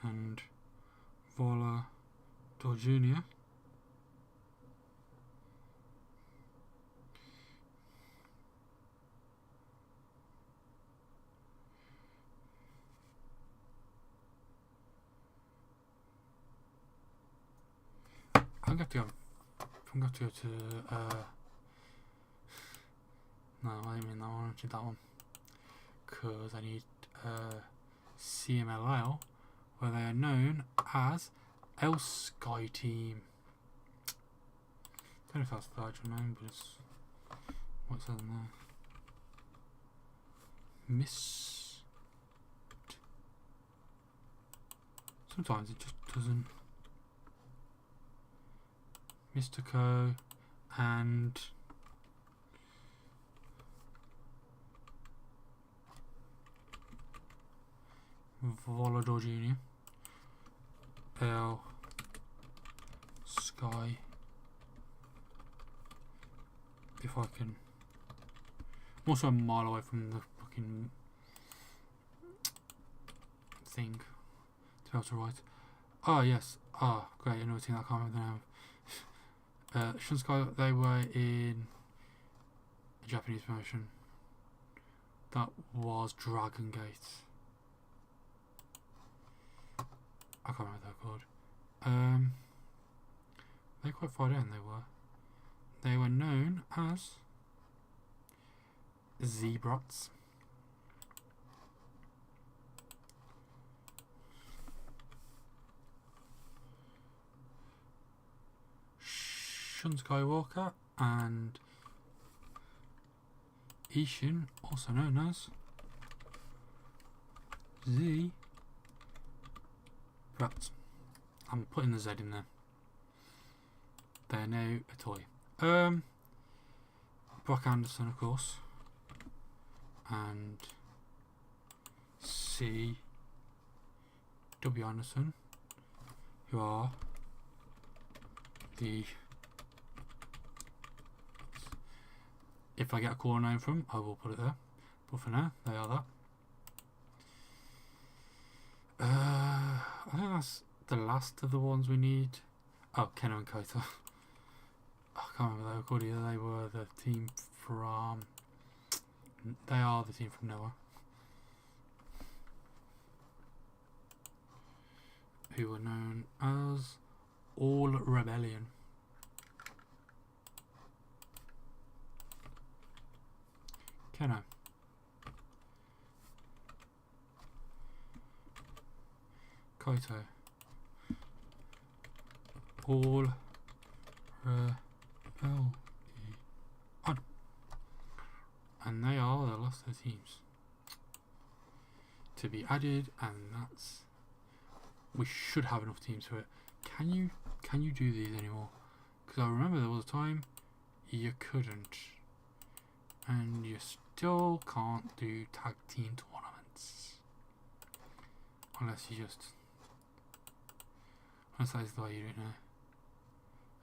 And Volador Jr. I'm going to go to no, I didn't mean that one, I did that one because I need CMLL, where they are known as El Sky Team. Don't know if that's the actual name, but it's what's that in there? Sometimes it just doesn't. Mr. Co and Volador Jr., L Sky. If I can. I'm also a mile away from the fucking thing to be able to write. Oh yes. Ah, great. Another thing I can't remember the name. Shunsky, they were in a Japanese version. That was Dragon Gate. I can't remember what they're called. They're quite far down. They were known as Zebrats. Shun Skywalker and Ishin, also known as Z Brats. I'm putting the Z in there. They're now a toy. Brock Anderson, of course, and C W Anderson, who are the. If I get a cooler name from, I will put it there. But for now, they are that. I think that's the last of the ones we need. Oh, Keno and Kota. I can't remember what they were called either. They were the team from. They are the team from NWA, who were known as All Rebellion. Keno. Koto. All Rebellion. And they are the last of the teams to be added, and that's. We should have enough teams for it. Can you do these anymore? Because I remember there was a time you couldn't, and you still can't do tag team tournaments unless that is the way you do it now.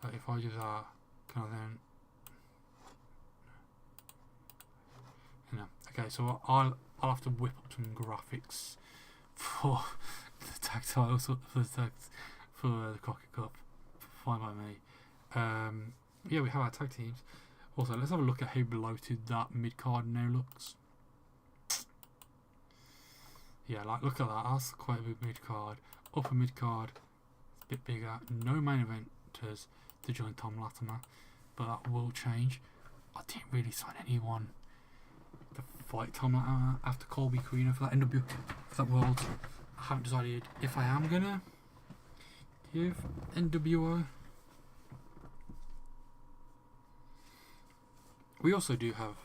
Like if I just can I then? No. Okay, so I'll have to whip up some graphics for the tag titles for the Crockett Cup. Fine by me. Yeah, we have our tag teams. Also, let's have a look at how bloated that mid card now looks. Yeah, like look at that. That's quite a big mid card. Upper mid card, it's a bit bigger. No main eventers to join Tom Latimer, but that will change. I didn't really sign anyone to fight Tom Latimer after Colby Carino for that NWA, for that world. I haven't decided if I am gonna give NWA. We also do have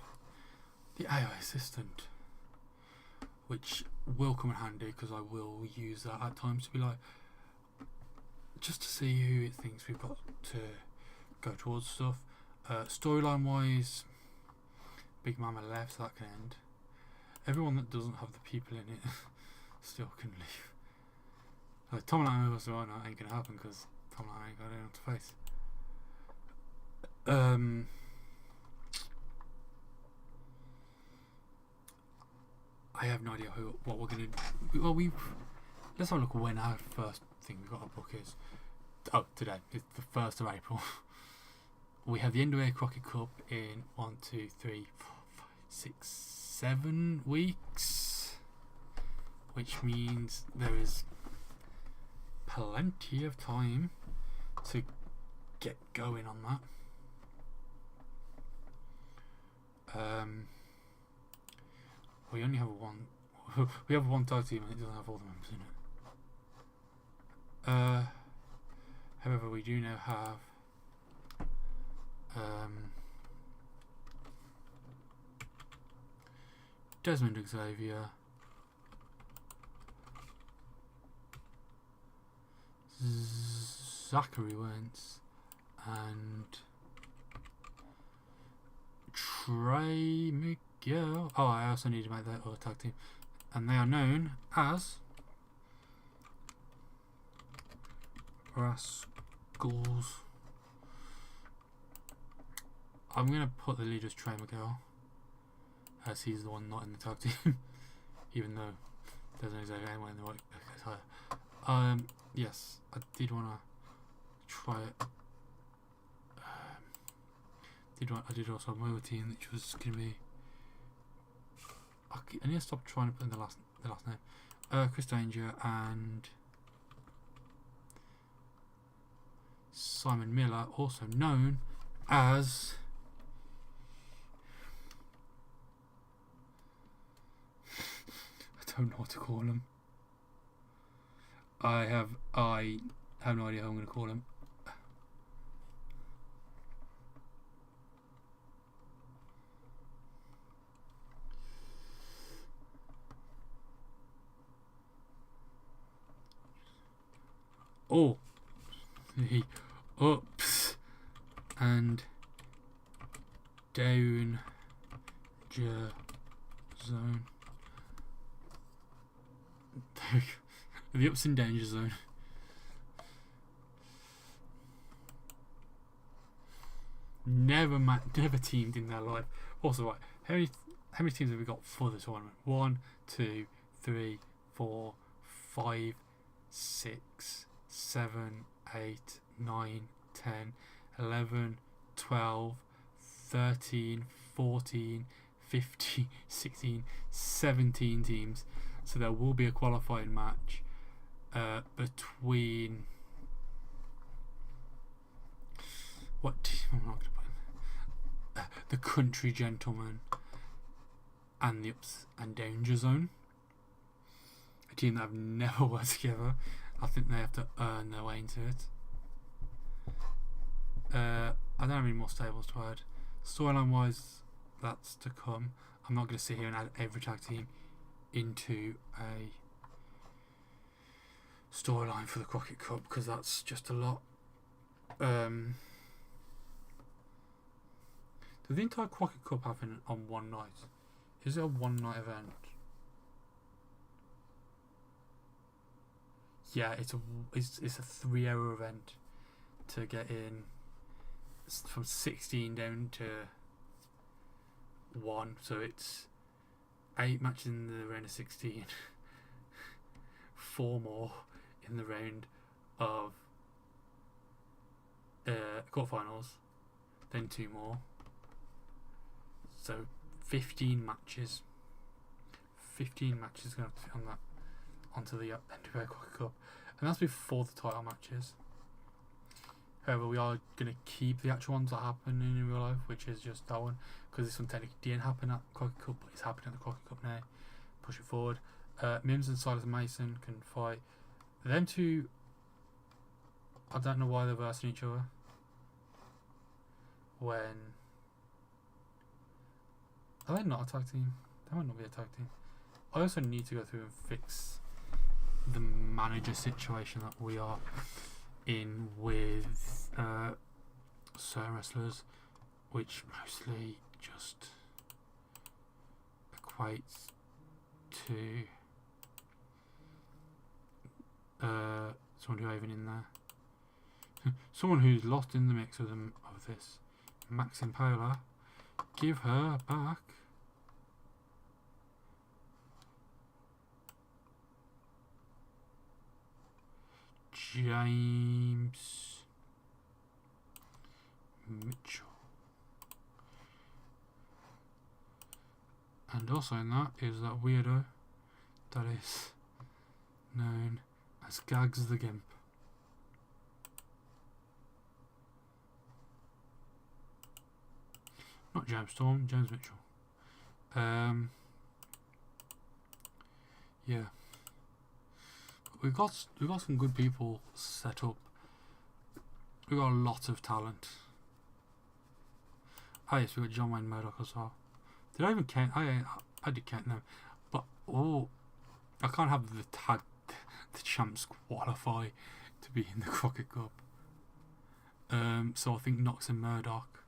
the AI assistant, which will come in handy because I will use that at times to be like, just to see who it thinks we've got to go towards stuff. Storyline wise, Big Mama left, so that can end. Everyone that doesn't have the people in it still can leave. Like Tom Latimer was right now, ain't gonna happen because Tom Latimer ain't got anyone to face. I have no idea what we're gonna do. Well, let's have a look when our first thing we've got to book is. Oh, today. It's the 1st of April. We have the NWA Crockett Cup in 1, 2, 3, 4, 5, 6, 7 weeks. Which means there is plenty of time to get going on that. We only have one. We have one tag team and it doesn't have all the members in it. However, we do now have Desmond Xavier, Zachary Wentz, and Trey Miguel. Oh, I also need to make that other tag team, and they are known as Rascals. I'm going to put the leader as Trey Miguel, as he's the one not in the tag team, even though there's no exactly anyone in the right attire. Yes, I did want to try it. I did also have my other team, which was going to be. I need to stop trying to put in the last name. Chris Danger and Simon Miller, also known as I don't know what to call him. I have no idea how I'm going to call him. Oh, he ups and down zone. The ups and danger zone. Never teamed in their life. Also, right, how many teams have we got for the tournament? 1, 2, 3, 4, 5, 6, 7, 8, 9, 10, 11, 12, 13, 14, 15, 16, 17 teams. So there will be a qualifying match between what team? I'm not going to put the Country Gentlemen and the Ups and Danger Zone. A team that have never worked together. I think they have to earn their way into it. I don't have any more stables to add. Storyline wise, that's to come. I'm not going to sit here and add every tag team into a storyline for the Crockett Cup because that's just a lot. Did the entire Crockett Cup happen on one night? Is it a one night event? Yeah, it's a 3-hour event to get in. It's from 16 down to 1, so it's 8 matches in the round of 16, 4 more in the round of quarterfinals, then 2 more. So 15 matches. 15 matches going to fit on that onto the NWA Crockett Cup, and that's before the title matches. However, we are going to keep the actual ones that happen in real life, which is just that one, because this one technically didn't happen at Crockett Cup, but it's happening at the Crockett Cup now. Push it forward. Mims and Silas Mason can fight. Them two, I don't know why they're versing each other. When are they not a tag team? They might not be a tag team. I also need to go through and fix the manager situation that we are in with certain wrestlers, which mostly just equates to someone who even in there, someone who's lost in the mix of them of this. Maxine Polar, give her back. James Mitchell. And also in that is that weirdo that is known as Gags the Gimp. Not James Storm, James Mitchell. Yeah. We've got some good people set up. We've got a lot of talent. Oh yes, we got John Wayne Murdoch as well. Did I even count? I did count them, but I can't have the champs qualify to be in the Crockett Cup. So I think Knox and Murdoch.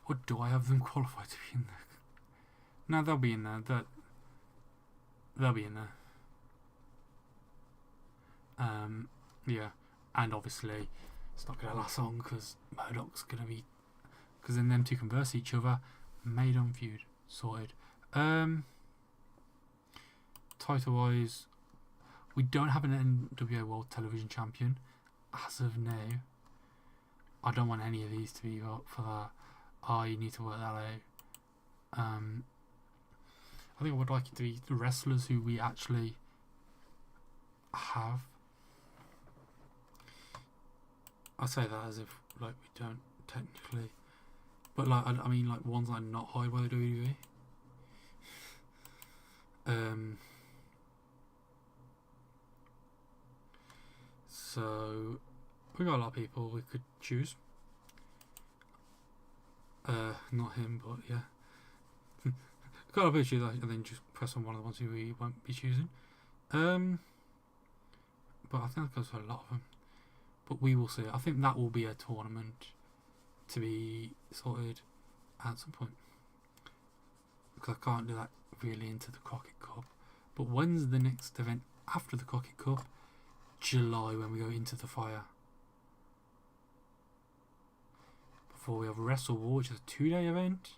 Or do I have them qualify to be in there? No, they'll be in there. they'll be in there. Yeah, and obviously it's not going to last long because Murdoch's going to be, because then them two converse each other. Maiden feud sorted. Title wise, we don't have an NWA World Television Champion as of now. I don't want any of these to be up for that. You need to work that out. I think I would like it to be the wrestlers who we actually have. I say that as if like we don't technically, but like I mean like ones that are not hired by the WWE. So we got a lot of people we could choose. Not him, but yeah. Got a lot of people to choose, and then just press on one of the ones who we won't be choosing. But I think that goes for a lot of them. But we will see. I think that will be a tournament to be sorted at some point. Because I can't do that really into the Crockett Cup. But when's the next event after the Crockett Cup? July, when we go into the fire. Before we have Wrestle War, which is a 2-day event.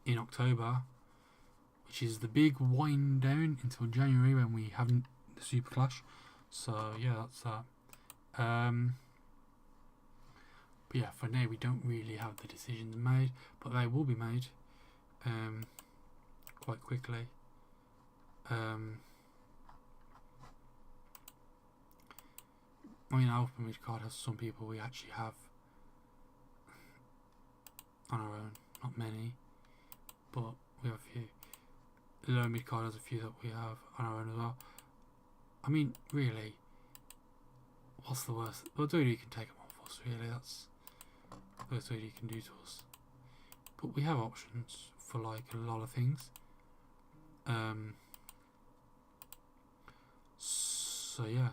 In October, which is the big wind down until January when we have the Super Clash. So yeah, that's that. But yeah, for now we don't really have the decisions made, but they will be made quite quickly. I mean, our open mid card has some people we actually have on our own, not many, but we have a few. The low mid card has a few that we have on our own as well. I mean, really, what's the worst? Well, WWE can take them off us, really. That's the worst WWE can do to us. But we have options for like a lot of things. So yeah.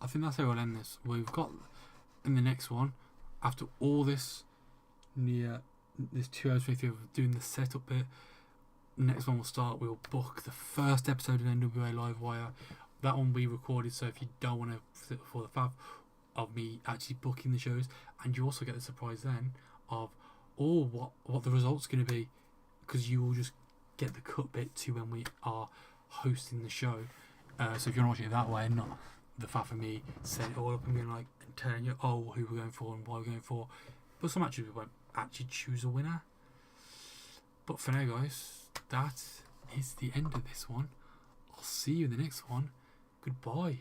I think that's how we'll end this. We've got in the next one, after all this this 2 hours 50 of doing the setup bit, next one will start. We'll book the first episode of NWA Live Wire. That one we recorded, so if you don't want to sit before the faff of me actually booking the shows, and you also get the surprise then of what the result's going to be, because you will just get the cut bit to when we are hosting the show. So if you want to watch it that way, and not the faff of me setting it all up and being like and telling you who we're going for and why we're going for. But some matches we won't actually choose a winner. But for now, guys, that is the end of this one. I'll see you in the next one. Goodbye.